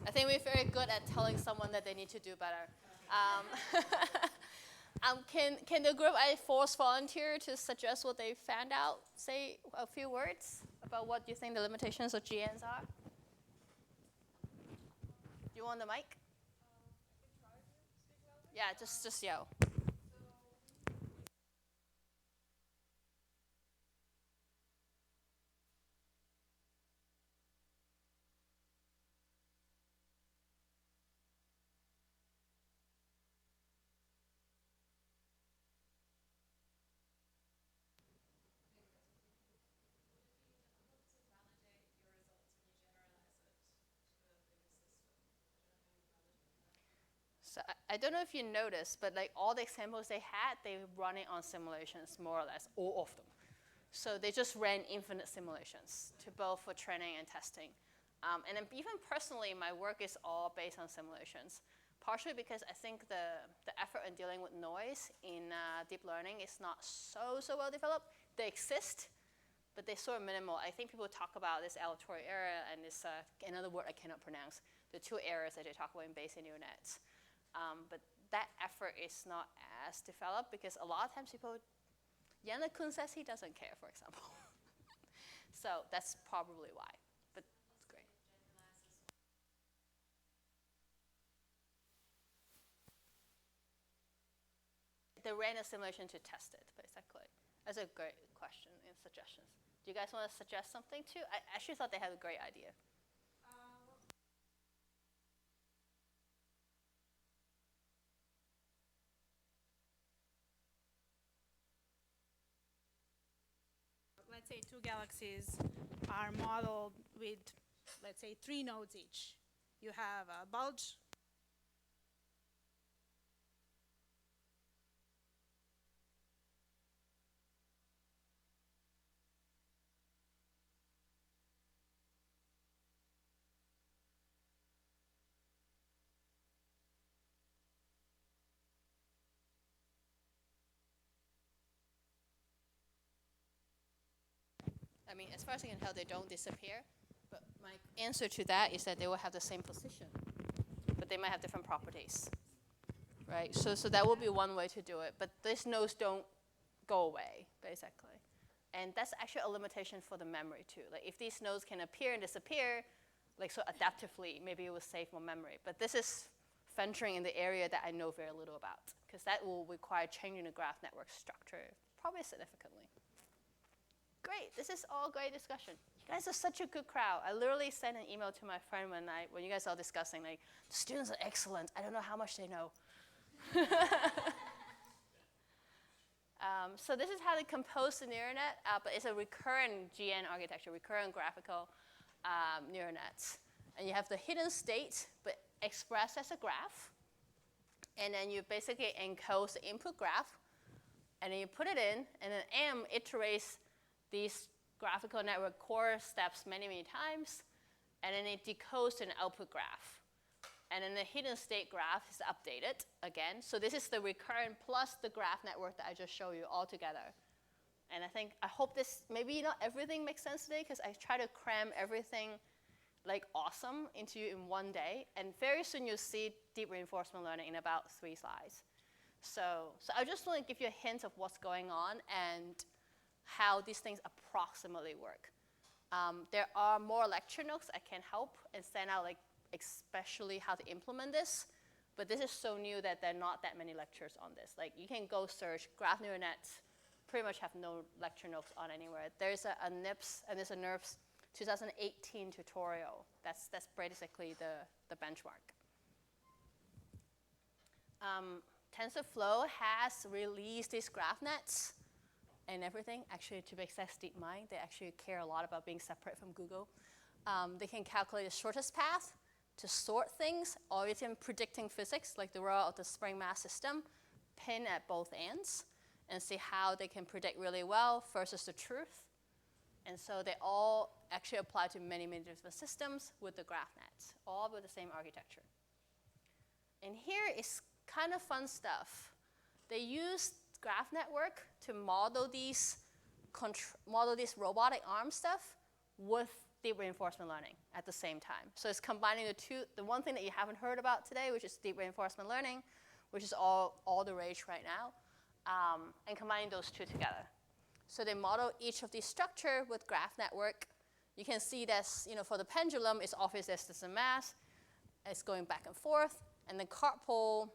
I think we're very good at telling someone that they need to do better. Um, can the group I force volunteer to suggest what they found out? Say a few words about what you think the limitations of GNs are. You want the mic? Yeah, just yell. So I don't know if you noticed, but like all the examples they had, they were running on simulations, more or less, all of them. So they just ran infinite simulations to both for training and testing. And then even personally, my work is all based on simulations, partially because I think the effort in dealing with noise in deep learning is not so well developed. They exist, but they're sort of minimal. I think people talk about this aleatory error and this another word I cannot pronounce, the two errors that they talk about in Bayesian neural nets. But that effort is not as developed because a lot of times people, Yana Kun says he doesn't care, for example. So that's probably why, but it's great. They ran a simulation to test it, basically. That's a great question and suggestions. Do you guys want to suggest something too? I actually thought they had a great idea. Let's say two galaxies are modeled with, let's say, 3 nodes each. You have a bulge. I mean, as far as I can tell, they don't disappear. But my answer to that is that they will have the same position, but they might have different properties, right? So that will be one way to do it. But these nodes don't go away, basically. And that's actually a limitation for the memory, too. Like, if these nodes can appear and disappear, like, so adaptively, maybe it will save more memory. But this is venturing in the area that I know very little about, because that will require changing the graph network structure, probably significantly. Great, this is all great discussion. You guys are such a good crowd. I literally sent an email to my friend when you guys are discussing, like, the students are excellent. I don't know how much they know. So this is how they compose the neural net, but it's a recurrent GN architecture, recurrent graphical neural nets. And you have the hidden state, but expressed as a graph. And then you basically encode the input graph, and then you put it in, and then M iterates these graphical network core steps many times, and then it decodes to an output graph. And then the hidden state graph is updated again. So this is the recurrent plus the graph network that I just showed you all together. And I hope this, maybe not everything makes sense today, because I try to cram everything like awesome into you in one day. And very soon you'll see deep reinforcement learning in about 3 slides. So I just want to give you a hint of what's going on and how these things approximately work. There are more lecture notes I can help and send out, like, especially how to implement this. But this is so new that there are not that many lectures on this. Like, you can go search graph neural nets, pretty much have no lecture notes on anywhere. There's a NIPS and there's a NERFS 2018 tutorial. That's basically the benchmark. TensorFlow has released these graph nets and everything. Actually, to be exact, DeepMind, they actually care a lot about being separate from Google. They can calculate the shortest path to sort things, or even predicting physics, like the role of the spring mass system, pin at both ends, and see how they can predict really well versus the truth. And so they all actually apply to many different systems with the graph nets, all with the same architecture. And here is kind of fun stuff. They use graph network to model these robotic arm stuff with deep reinforcement learning at the same time. So it's combining the two, the one thing that you haven't heard about today, which is deep reinforcement learning, which is all the rage right now, and combining those two together. So they model each of these structure with graph network. You can see that's, for the pendulum, it's obvious there's a mass. It's going back and forth. And the cart pole,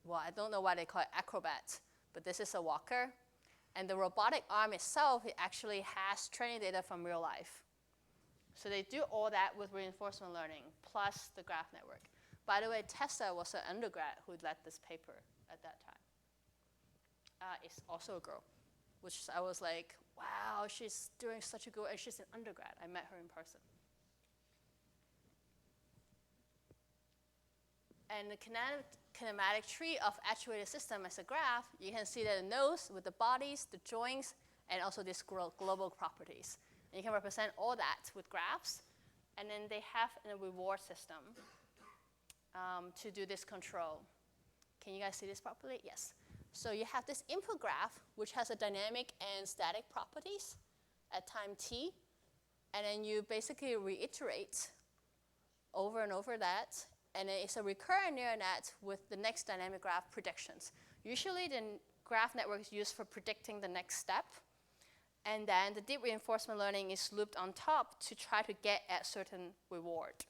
well, I don't know why they call it acrobat, but this is a walker. And the robotic arm itself, it actually has training data from real life. So they do all that with reinforcement learning, plus the graph network. By the way, Tessa was an undergrad who led this paper at that time. It's also a girl, which I was like, wow, she's doing such a good, and she's an undergrad. I met her in person. And the kinematic tree of actuated system as a graph, you can see the nose with the bodies, the joints, and also these global properties. And you can represent all that with graphs. And then they have a reward system to do this control. Can you guys see this properly? Yes. So you have this input graph, which has a dynamic and static properties at time t. And then you basically reiterate over and over that. And it's a recurrent neural net with the next dynamic graph predictions. Usually the graph network is used for predicting the next step. And then the deep reinforcement learning is looped on top to try to get at certain reward.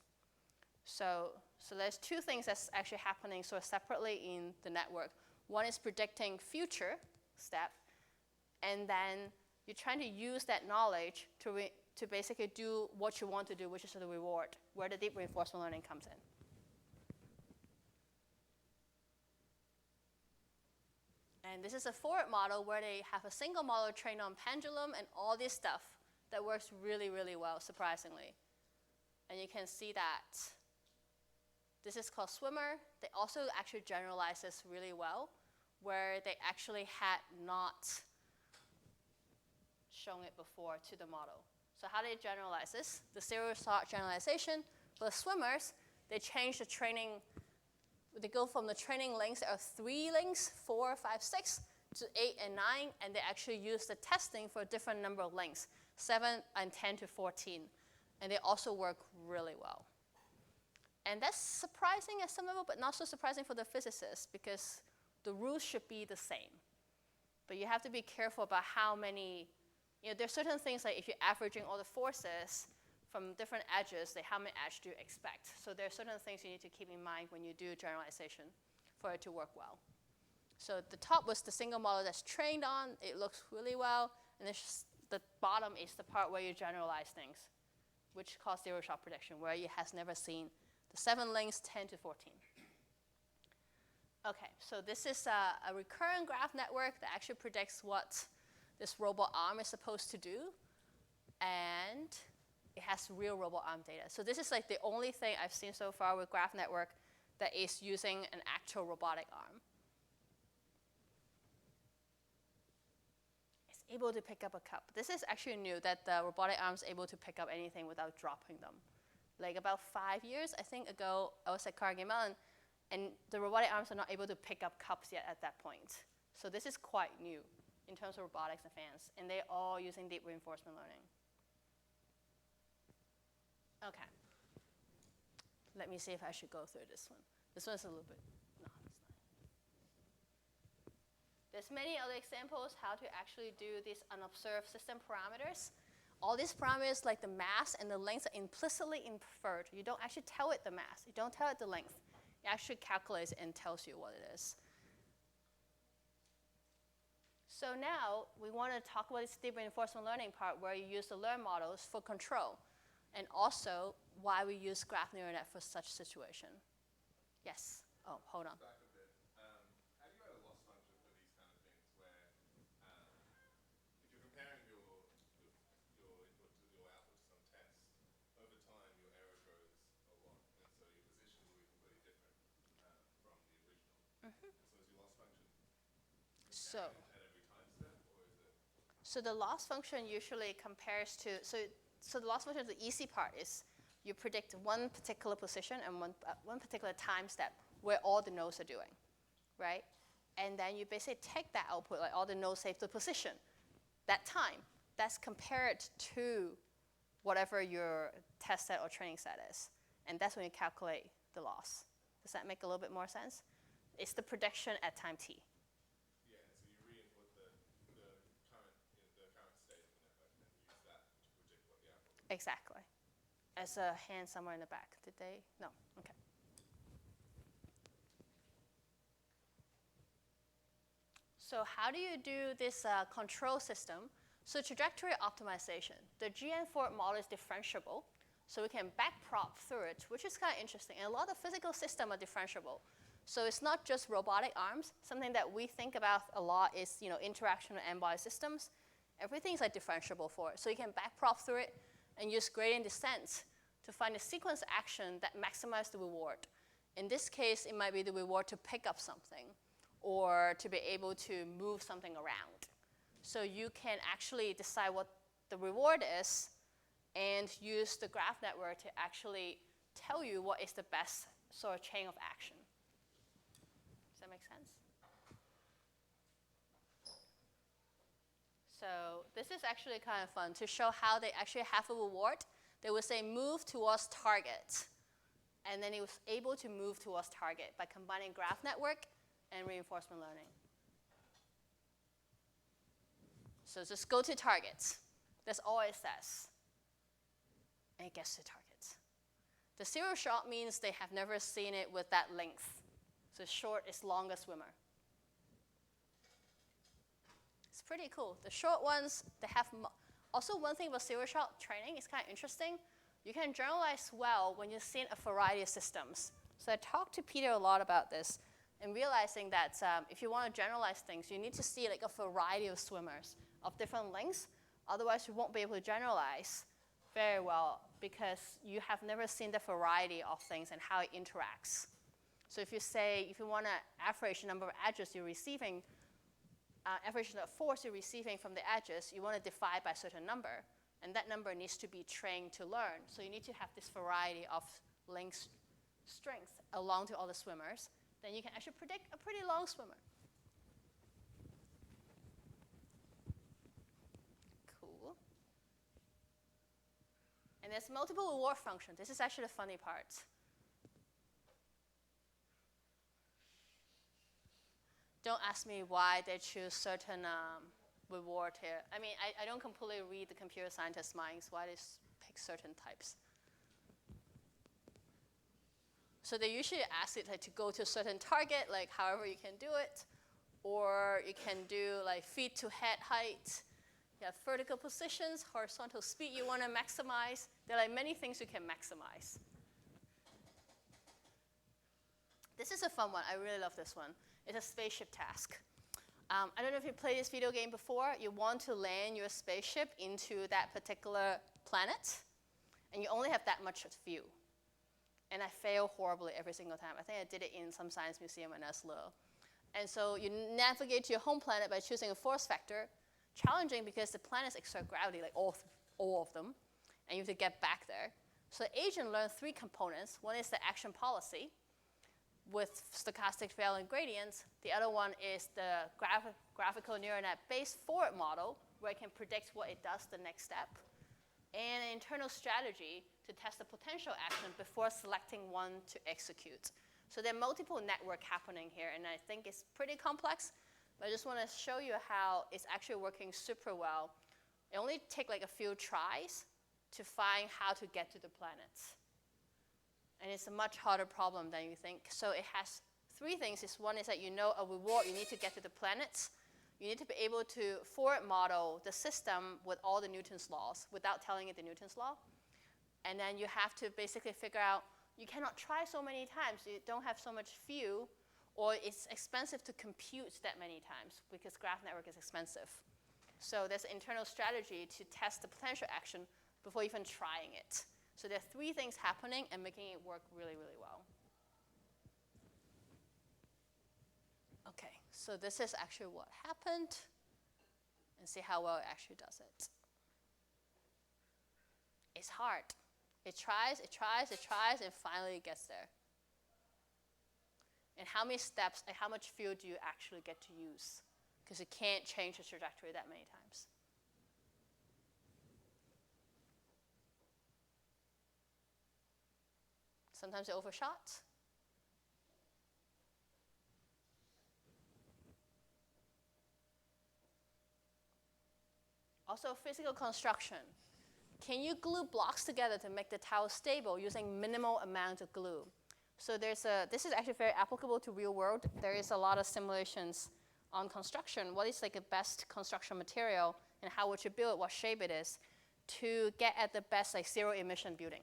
So there's two things that's actually happening sort of separately in the network. One is predicting future step, and then you're trying to use that knowledge to basically do what you want to do, which is the reward, where the deep reinforcement learning comes in. And this is a forward model where they have a single model trained on pendulum and all this stuff that works really, really well, surprisingly. And you can see that this is called Swimmer. They also actually generalize this really well, where they actually had not shown it before to the model. So how do they generalize this? The zero shot generalization. For the swimmers, they change the training. They go from the training lengths of 3 lengths, 4, 5, 6, to 8 and 9, and they actually use the testing for a different number of lengths, 7 and 10 to 14. And they also work really well. And that's surprising at some level, but not so surprising for the physicists, because the rules should be the same. But you have to be careful about how many, there's certain things like if you're averaging all the forces from different edges, how many edges do you expect? So there are certain things you need to keep in mind when you do generalization for it to work well. So the top was the single model that's trained on. It looks really well. And the bottom is the part where you generalize things, which calls zero shot prediction, where it has never seen the 7 lengths, 10 to 14. Okay, so this is a recurrent graph network that actually predicts what this robot arm is supposed to do. And it has real robot arm data. So this is like the only thing I've seen so far with graph network that is using an actual robotic arm. It's able to pick up a cup. This is actually new, that the robotic arm is able to pick up anything without dropping them. Like about 5 years, I think, ago, I was at Carnegie Mellon, and the robotic arms are not able to pick up cups yet at that point. So this is quite new in terms of robotics and fans, and they're all using deep reinforcement learning. Okay. Let me see if I should go through this one. This one's a little bit, no, it's not. There's many other examples how to actually do these unobserved system parameters. All these parameters, like the mass and the length, are implicitly inferred. You don't actually tell it the mass. You don't tell it the length. It actually calculates and tells you what it is. So now we want to talk about this deep reinforcement learning part where you use the learn models for control, and also why we use graph neural net for such situation. Yes. Oh, hold on. Back a bit. Have you had a loss function for these kind of things where if you're comparing your input to your output to some test, over time your error grows a lot, and so your position will be completely different from the original. And so is your loss function So at every time step, or is it? So the loss function usually compares to, so the loss function, the easy part is you predict one particular position and one particular time step where all the nodes are doing, right? And then you basically take that output, like all the nodes save the position, that time, that's compared to whatever your test set or training set is. And that's when you calculate the loss. Does that make a little bit more sense? It's the prediction at time t. Yeah, so you re-input the current state of the network and use that to predict what the output will be. Exactly. As a hand somewhere in the back. Did they? No. Okay. So how do you do this control system? So trajectory optimization. The GN4 model is differentiable, so we can backprop through it, which is kind of interesting. And a lot of physical systems are differentiable. So it's not just robotic arms. Something that we think about a lot is interaction with n-body systems. Everything's like differentiable for it. So you can backprop through it and use gradient descent to find a sequence action that maximizes the reward. In this case, it might be the reward to pick up something or to be able to move something around. So you can actually decide what the reward is and use the graph network to actually tell you what is the best sort of chain of action. Does that make sense? So this is actually kind of fun to show how they actually have a reward. They would say move towards target. And then it was able to move towards target by combining graph network and reinforcement learning. So just go to targets. That's all it says. And it gets to targets. The zero shot means they have never seen it with that length. So short is longer swimmer. It's pretty cool. The short ones, they have, also one thing about zero shot training is kind of interesting. You can generalize well when you've seen a variety of systems. So I talked to Peter a lot about this and realizing that if you want to generalize things, you need to see like a variety of swimmers of different lengths. Otherwise, you won't be able to generalize very well because you have never seen the variety of things and how it interacts. So if you want to average the number of edges you're receiving, average the force you're receiving from the edges, you want to divide by a certain number. And that number needs to be trained to learn. So you need to have this variety of length strength along to all the swimmers. Then you can actually predict a pretty long swimmer. Cool. And there's multiple reward functions. This is actually the funny part. Don't ask me why they choose certain reward here. I mean, I don't completely read the computer scientist's minds why they pick certain types. So they usually ask it like, to go to a certain target, like however you can do it, or you can do like feet to head height. You have vertical positions, horizontal speed you want to maximize. There are like many things you can maximize. This is a fun one. I really love this one. It's a spaceship task. I don't know if you played this video game before. You want to land your spaceship into that particular planet, and you only have that much view. And I fail horribly every single time. I think I did it in some science museum when I was little. And so you navigate to your home planet by choosing a force vector. Challenging because the planets exert gravity, like all of them, and you have to get back there. So the agent learned 3 components. One is the action policy with stochastic variant gradients. The other one is the graphical neural net-based forward model, where it can predict what it does the next step, and an internal strategy to test the potential action before selecting one to execute. So there are multiple networks happening here, and I think it's pretty complex, but I just want to show you how it's actually working super well. It only takes like a few tries to find how to get to the planets. And it's a much harder problem than you think. So it has 3 things. One is that you know a reward, you need to get to the planets. You need to be able to forward model the system with all the Newton's laws without telling it the Newton's law. And then you have to basically figure out, you cannot try so many times. You don't have so much view, or it's expensive to compute that many times because graph network is expensive. So there's an internal strategy to test the potential action before even trying it. So there are 3 things happening and making it work really, really well. Okay, so this is actually what happened, and see how well it actually does it. It's hard. It tries, and finally it gets there. And how many steps and how much fuel do you actually get to use? Because you can't change the trajectory that many times. Sometimes they overshot. Also, physical construction. Can you glue blocks together to make the tower stable using minimal amount of glue? So this is actually very applicable to real world. There is a lot of simulations on construction. What is like the best construction material and how would you build it, what shape it is, to get at the best like zero emission building?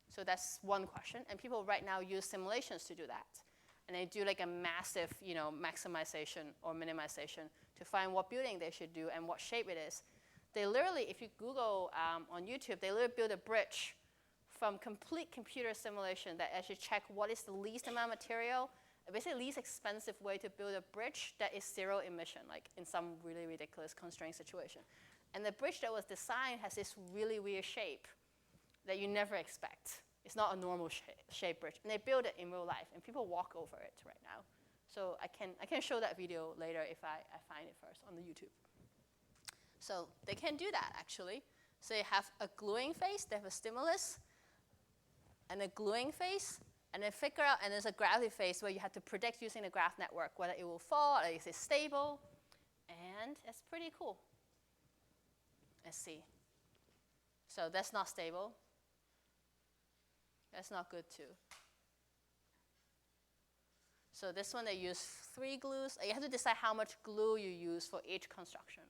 So that's one question. And people right now use simulations to do that. And they do like a massive, maximization or minimization to find what building they should do and what shape it is. They literally, if you Google on YouTube, they literally build a bridge from complete computer simulation that actually check what is the least amount of material, basically least expensive way to build a bridge that is zero emission, like in some really ridiculous constraint situation. And the bridge that was designed has this really weird shape that you never expect. It's not a normal shape bridge. And they build it in real life, and people walk over it right now. So I can show that video later if I find it first on the YouTube. So they can do that, actually. So they have a gluing phase, they have a stimulus, and a gluing phase, and then figure out, and there's a gravity phase where you have to predict using the graph network whether it will fall, or is it stable, and it's pretty cool. Let's see. So that's not stable. That's not good too. So this one they use 3 glues. You have to decide how much glue you use for each construction.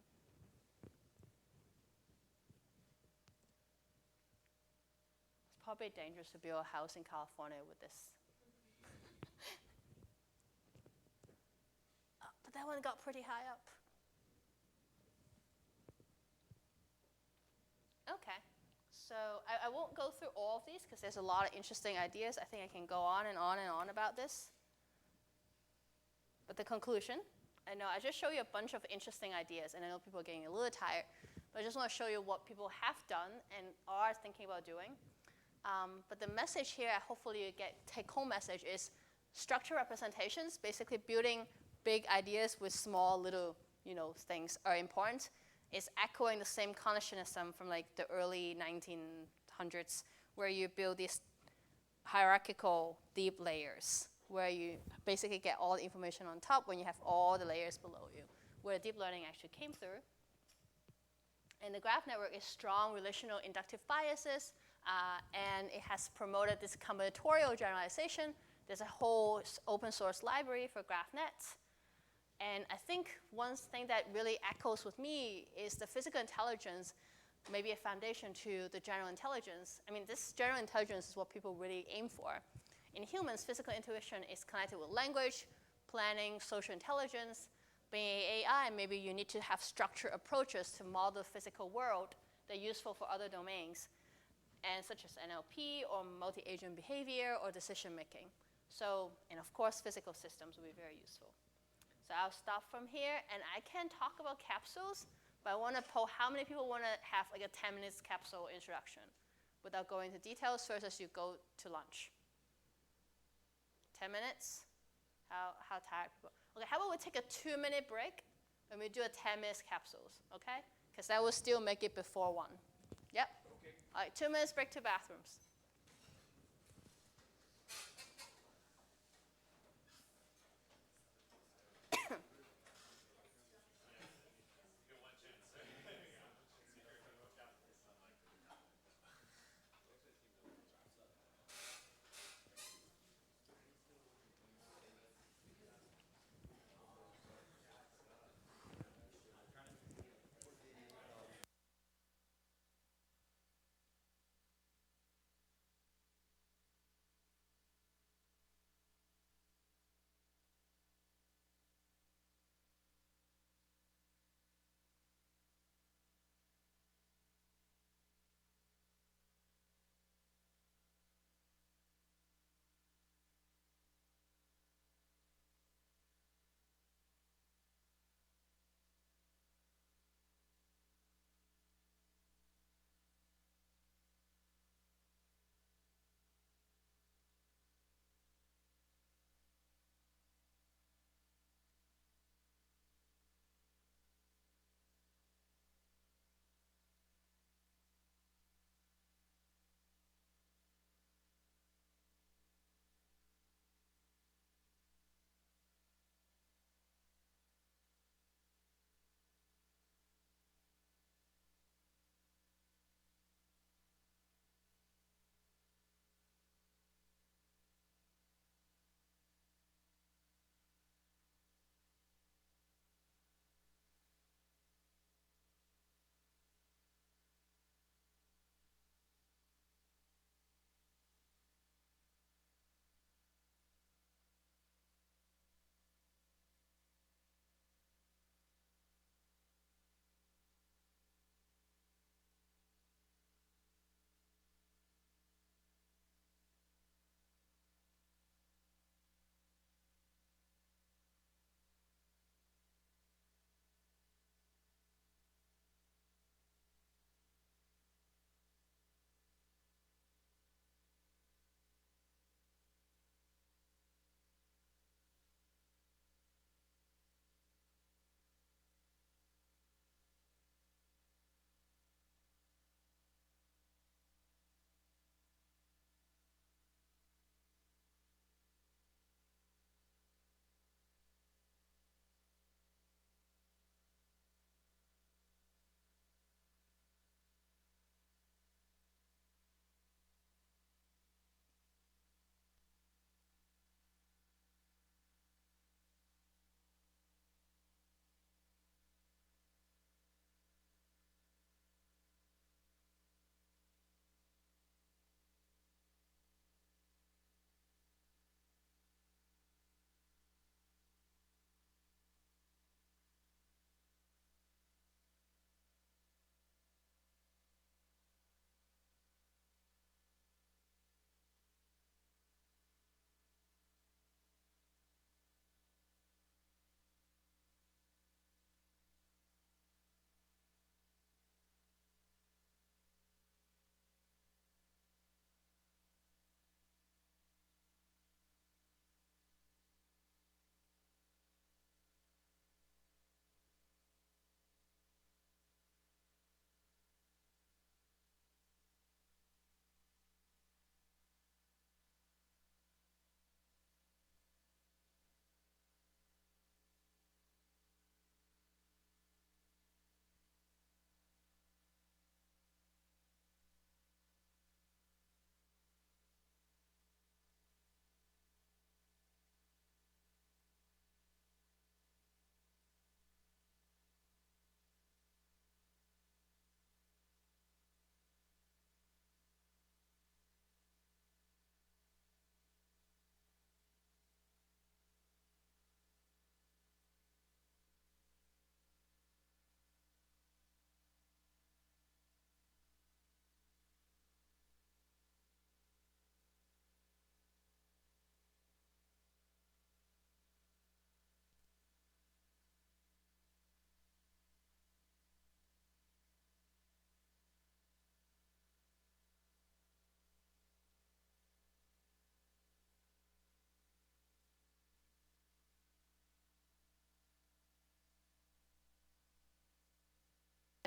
It's probably dangerous to build a house in California with this. Oh, but that one got pretty high up. Okay. So I won't go through all of these because there's a lot of interesting ideas. I think I can go on and on and on about this. But the conclusion, I know I just show you a bunch of interesting ideas, and I know people are getting a little tired, but I just want to show you what people have done and are thinking about doing. But the message here, hopefully you get take-home message, is structure representations, basically building big ideas with small little things are important. It's echoing the same cognitionism from like the early 1900s, where you build these hierarchical deep layers, where you basically get all the information on top when you have all the layers below you, where deep learning actually came through. And the graph network is strong relational inductive biases, and it has promoted this combinatorial generalization. There's a whole open source library for GraphNet. And I think one thing that really echoes with me is the physical intelligence may be a foundation to the general intelligence. I mean, this general intelligence is what people really aim for. In humans, physical intuition is connected with language, planning, social intelligence. Being AI, maybe you need to have structured approaches to model the physical world that are useful for other domains, and such as NLP or multi-agent behavior or decision making. So, and of course, physical systems will be very useful. So I'll stop from here, and I can talk about capsules, but I want to poll how many people want to have like a 10 minutes capsule introduction without going into details versus you go to lunch. 10 minutes? How tired people? Okay, how about we take a 2-minute break and we do a 10 minutes capsules, okay? Because that will still make it before 1. Yep? Okay. All right, 2 minutes break to bathrooms.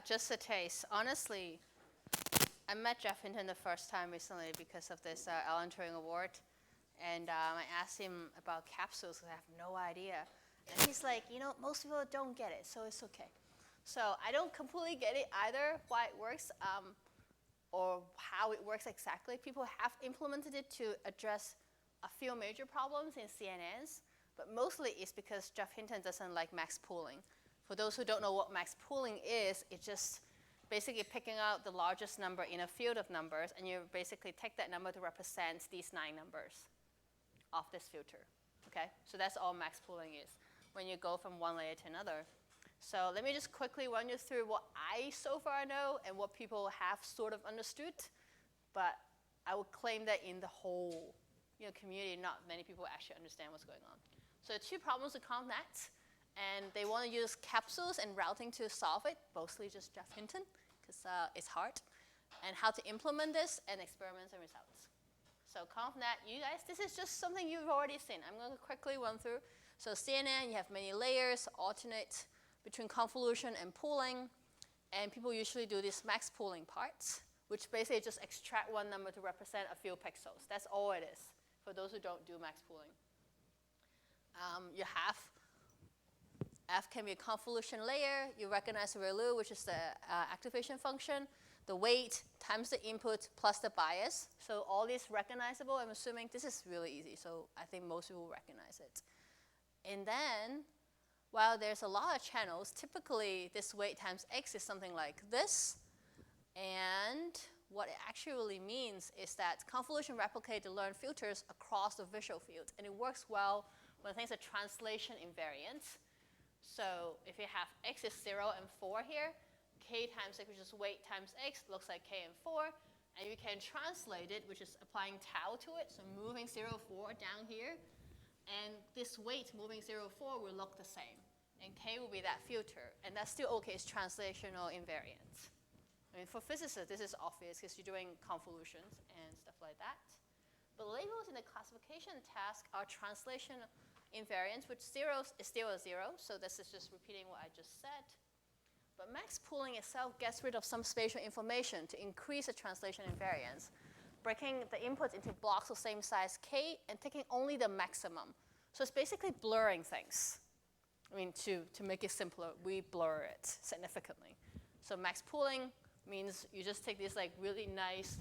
just a taste. Honestly, I met Jeff Hinton the first time recently because of this Alan Turing Award. And I asked him about capsules because I have no idea. And he's like, most people don't get it, so it's okay. So I don't completely get it either, why it works or how it works exactly. People have implemented it to address a few major problems in CNNs, but mostly it's because Jeff Hinton doesn't like max pooling. For those who don't know what max pooling is, it's just basically picking out the largest number in a field of numbers, and you basically take that number to represent these 9 numbers of this filter, okay? So that's all max pooling is, when you go from one layer to another. So let me just quickly run you through what I so far know and what people have sort of understood, but I would claim that in the whole community, not many people actually understand what's going on. So 2 problems with ConvNet, and they want to use capsules and routing to solve it, mostly just Jeff Hinton, because it's hard, and how to implement this, and experiments and results. So ConvNet, you guys, this is just something you've already seen. I'm going to quickly run through. So CNN, you have many layers, alternate between convolution and pooling, and people usually do these max pooling parts, which basically just extract one number to represent a few pixels. That's all it is, for those who don't do max pooling. You have F can be a convolution layer. You recognize the ReLU, which is the activation function, the weight times the input plus the bias. So all these recognizable. I'm assuming this is really easy, so I think most people recognize it. And then, while there's a lot of channels, typically this weight times x is something like this. And what it actually means is that convolution replicates the learned filters across the visual field. And it works well when things are translation invariant. So if you have x is 0 and 4 here, k times x, which is weight times x, looks like k and 4. And you can translate it, which is applying tau to it, so moving 0, 4 down here. And this weight moving 0, 4 will look the same. And k will be that filter. And that's still okay, it's translational invariant. I mean, for physicists, this is obvious because you're doing convolutions and stuff like that. But labels in the classification task are translation invariant, which 0 is still a 0, so this is just repeating what I just said. But max pooling itself gets rid of some spatial information to increase the translation invariance, breaking the inputs into blocks of same size k and taking only the maximum. So it's basically blurring things. I mean, to make it simpler, we blur it significantly. So max pooling means you just take this like really nice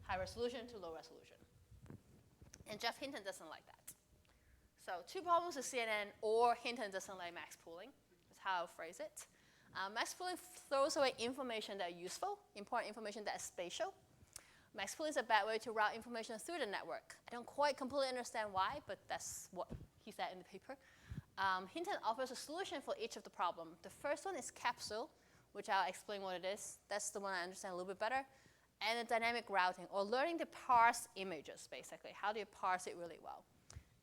high resolution to low resolution. And Jeff Hinton doesn't like that. So 2 problems with CNN, or Hinton doesn't like max pooling, is how I'll phrase it. Max pooling throws away information that are useful, important information that is spatial. Max pooling is a bad way to route information through the network. I don't quite completely understand why, but that's what he said in the paper. Hinton offers a solution for each of the problem. The first one is capsule, which I'll explain what it is. That's the one I understand a little bit better. And the dynamic routing, or learning to parse images, basically. How do you parse it really well?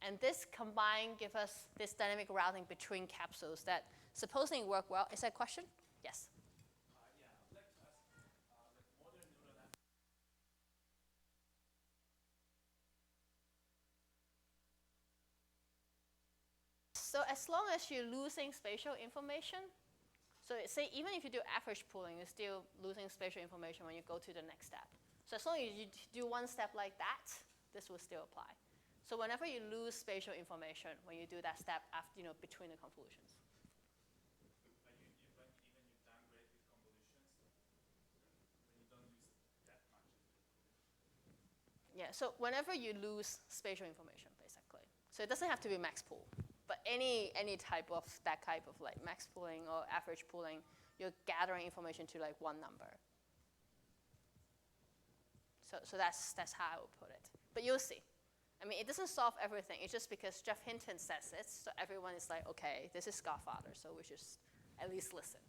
And this combined gives us this dynamic routing between capsules that supposedly work well. Is that a question? Yes. Yeah, I'd like to ask, modern neural networks. So as long as you're losing spatial information, so say even if you do average pooling, you're still losing spatial information when you go to the next step. So as long as you do one step like that, this will still apply. So whenever you lose spatial information when you do that step after, between the convolutions. But even you downgrade with convolutions, when you don't use that much. Yeah, so whenever you lose spatial information, basically. So it doesn't have to be max pool, but any type of that type of like max pooling or average pooling, you're gathering information to like one number. So that's how I would put it. But you'll see. I mean, it doesn't solve everything. It's just because Jeff Hinton says it, so everyone is like, okay, this is Godfather, so we should at least listen.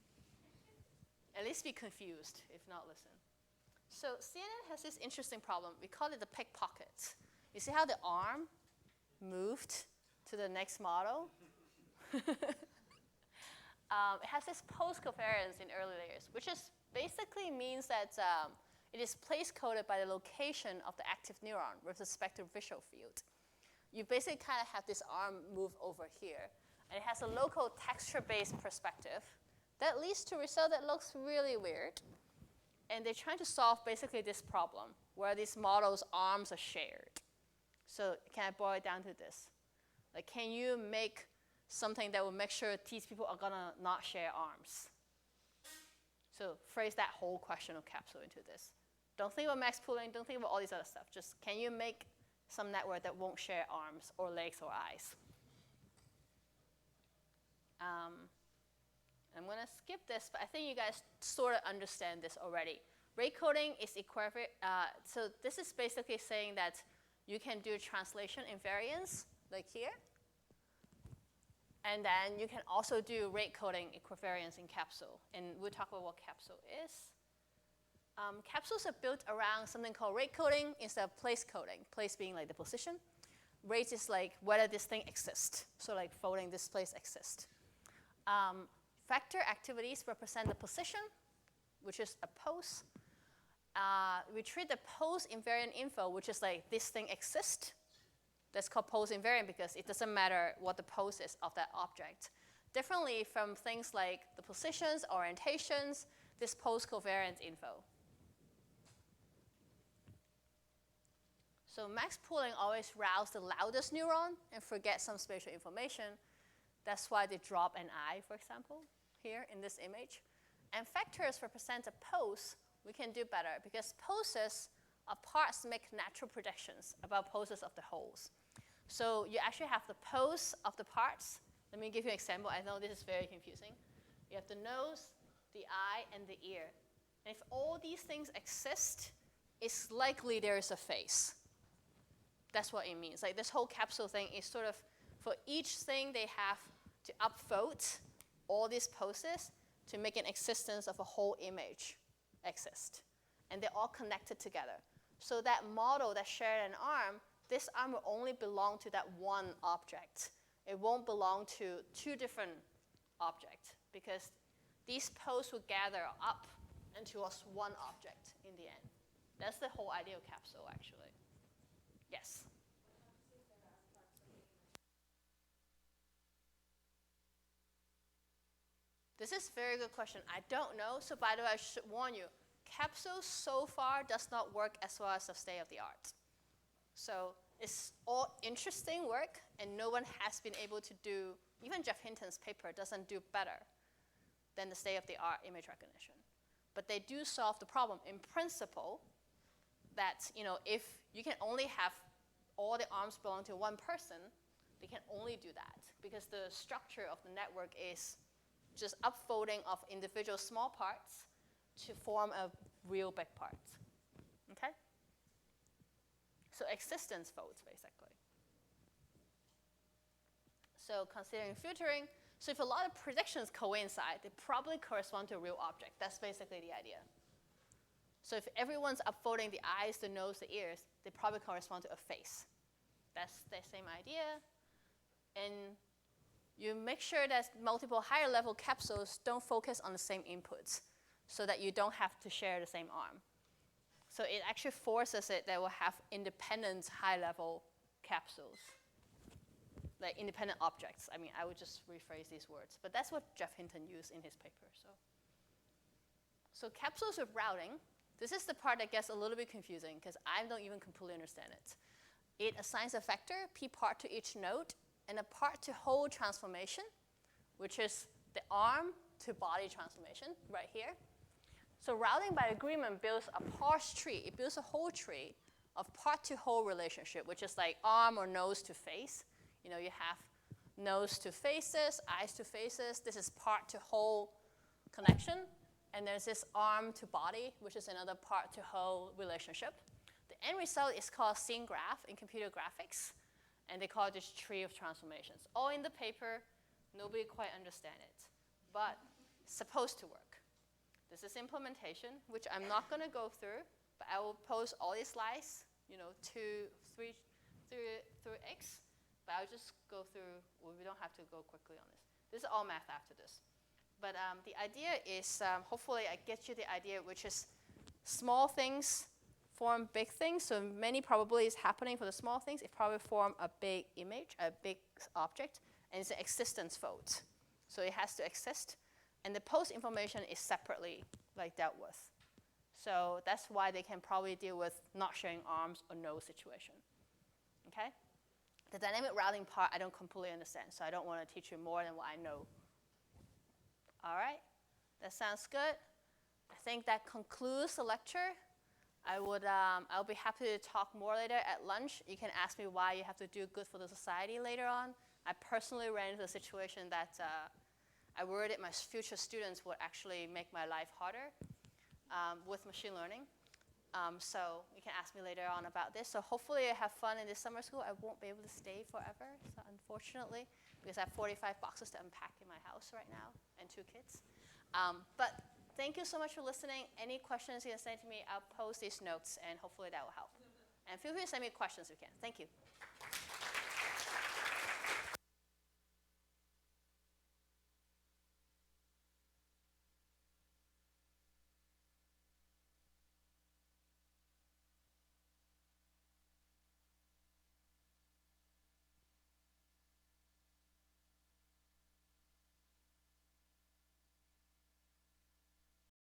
At least be confused, if not listen. So CNN has this interesting problem. We call it the pickpocket. You see how the arm moved to the next model? It has this post-covariance in early layers, which is basically means that it is place-coded by the location of the active neuron with respect to visual field. You basically kind of have this arm move over here. And it has a local texture-based perspective That leads to a result that looks really weird. And they're trying to solve basically this problem where these models' arms are shared. So can I boil it down to this? Like, can you make something that will make sure these people are gonna not share arms? So phrase that whole question of capsule into this. Don't think about max pooling, don't think about all these other stuff. Just can you make some network that won't share arms or legs or eyes? I'm gonna skip this, but I think you guys sort of understand this already. Rate coding is equivalent, so this is basically saying that you can do translation invariance, like here. And then you can also do rate coding equivariance in capsule. And we'll talk about what capsule is. Capsules are built around something called rate coding instead of place coding. Place being like the position. Rate is like whether this thing exists. So like folding this place exists. Vector activities represent the position, which is a pose. We treat the pose invariant info, which is like this thing exists. That's called pose invariant because it doesn't matter what the pose is of that object. Differently from things like the positions, orientations, this pose covariance info. So max pooling always routes the loudest neuron and forgets some spatial information. That's why they drop an eye, for example, here in this image. And factors represent a pose. We can do better because poses of parts make natural predictions about poses of the wholes. So you actually have the pose of the parts. Let me give you an example. I know this is very confusing. You have the nose, the eye, and the ear. And if all these things exist, it's likely there is a face. That's what it means. Like this whole capsule thing is sort of, for each thing they have to upvote all these poses to make an existence of a whole image exist. And they're all connected together. So that model that shared an arm, this arm will only belong to that one object. It won't belong to two different objects because these poses will gather up into one object in the end. That's the whole idea of capsule, actually. Yes? This is a very good question. I don't know. So by the way, I should warn you, capsule so far does not work as well as the state of the art. So it's all interesting work, and no one has been able to do, even Jeff Hinton's paper doesn't do better than the state of the art image recognition. But they do solve the problem in principle that, you know, if you can only have all the arms belong to one person, they can only do that because the structure of the network is just upfolding of individual small parts to form a real big part. Okay? So existence folds, basically. So considering filtering, so if a lot of predictions coincide, they probably correspond to a real object. That's basically the idea. So if everyone's upfolding the eyes, the nose, the ears, they probably correspond to a face. That's the same idea. And you make sure that multiple higher level capsules don't focus on the same inputs so that you don't have to share the same arm. So it actually forces it that will have independent high level capsules, like independent objects. I mean, I would just rephrase these words, but that's what Jeff Hinton used in his paper. So capsules with routing, this is the part that gets a little bit confusing because I don't even completely understand it. It assigns a vector, p part to each node, and a part to whole transformation, which is the arm to body transformation right here. So routing by agreement builds a parse tree. It builds a whole tree of part to whole relationship, which is like arm or nose to face. You know, you have nose to faces, eyes to faces. This is part to whole connection. And there's this arm to body, which is another part to whole relationship. The end result is called scene graph in computer graphics. And they call it this tree of transformations. All in the paper, nobody quite understands it, but it's supposed to work. This is implementation, which I'm not gonna go through, but I will post all these slides, you know, 2, 3, through X, but I'll just go through, well, we don't have to go quickly on this. This is all math after this. But the idea is, hopefully I get you the idea, which is small things form big things, so many probabilities happening for the small things. It probably form a big image, a big object, and it's an existence fold. So it has to exist. And the post information is separately dealt with. So that's why they can probably deal with not sharing arms or no situation. Okay? The dynamic routing part, I don't completely understand, so I don't want to teach you more than what I know. All right? That sounds good. I think that concludes the lecture. I'll be happy to talk more later at lunch. You can ask me why you have to do good for the society later on. I personally ran into a situation that I worried that my future students would actually make my life harder with machine learning. So you can ask me later on about this. So hopefully I have fun in this summer school. I won't be able to stay forever, so unfortunately, because I have 45 boxes to unpack in my house right now and 2 kids. But thank you so much for listening. Any questions you can send to me, I'll post these notes, and hopefully that will help. And feel free to send me questions if you can. Thank you.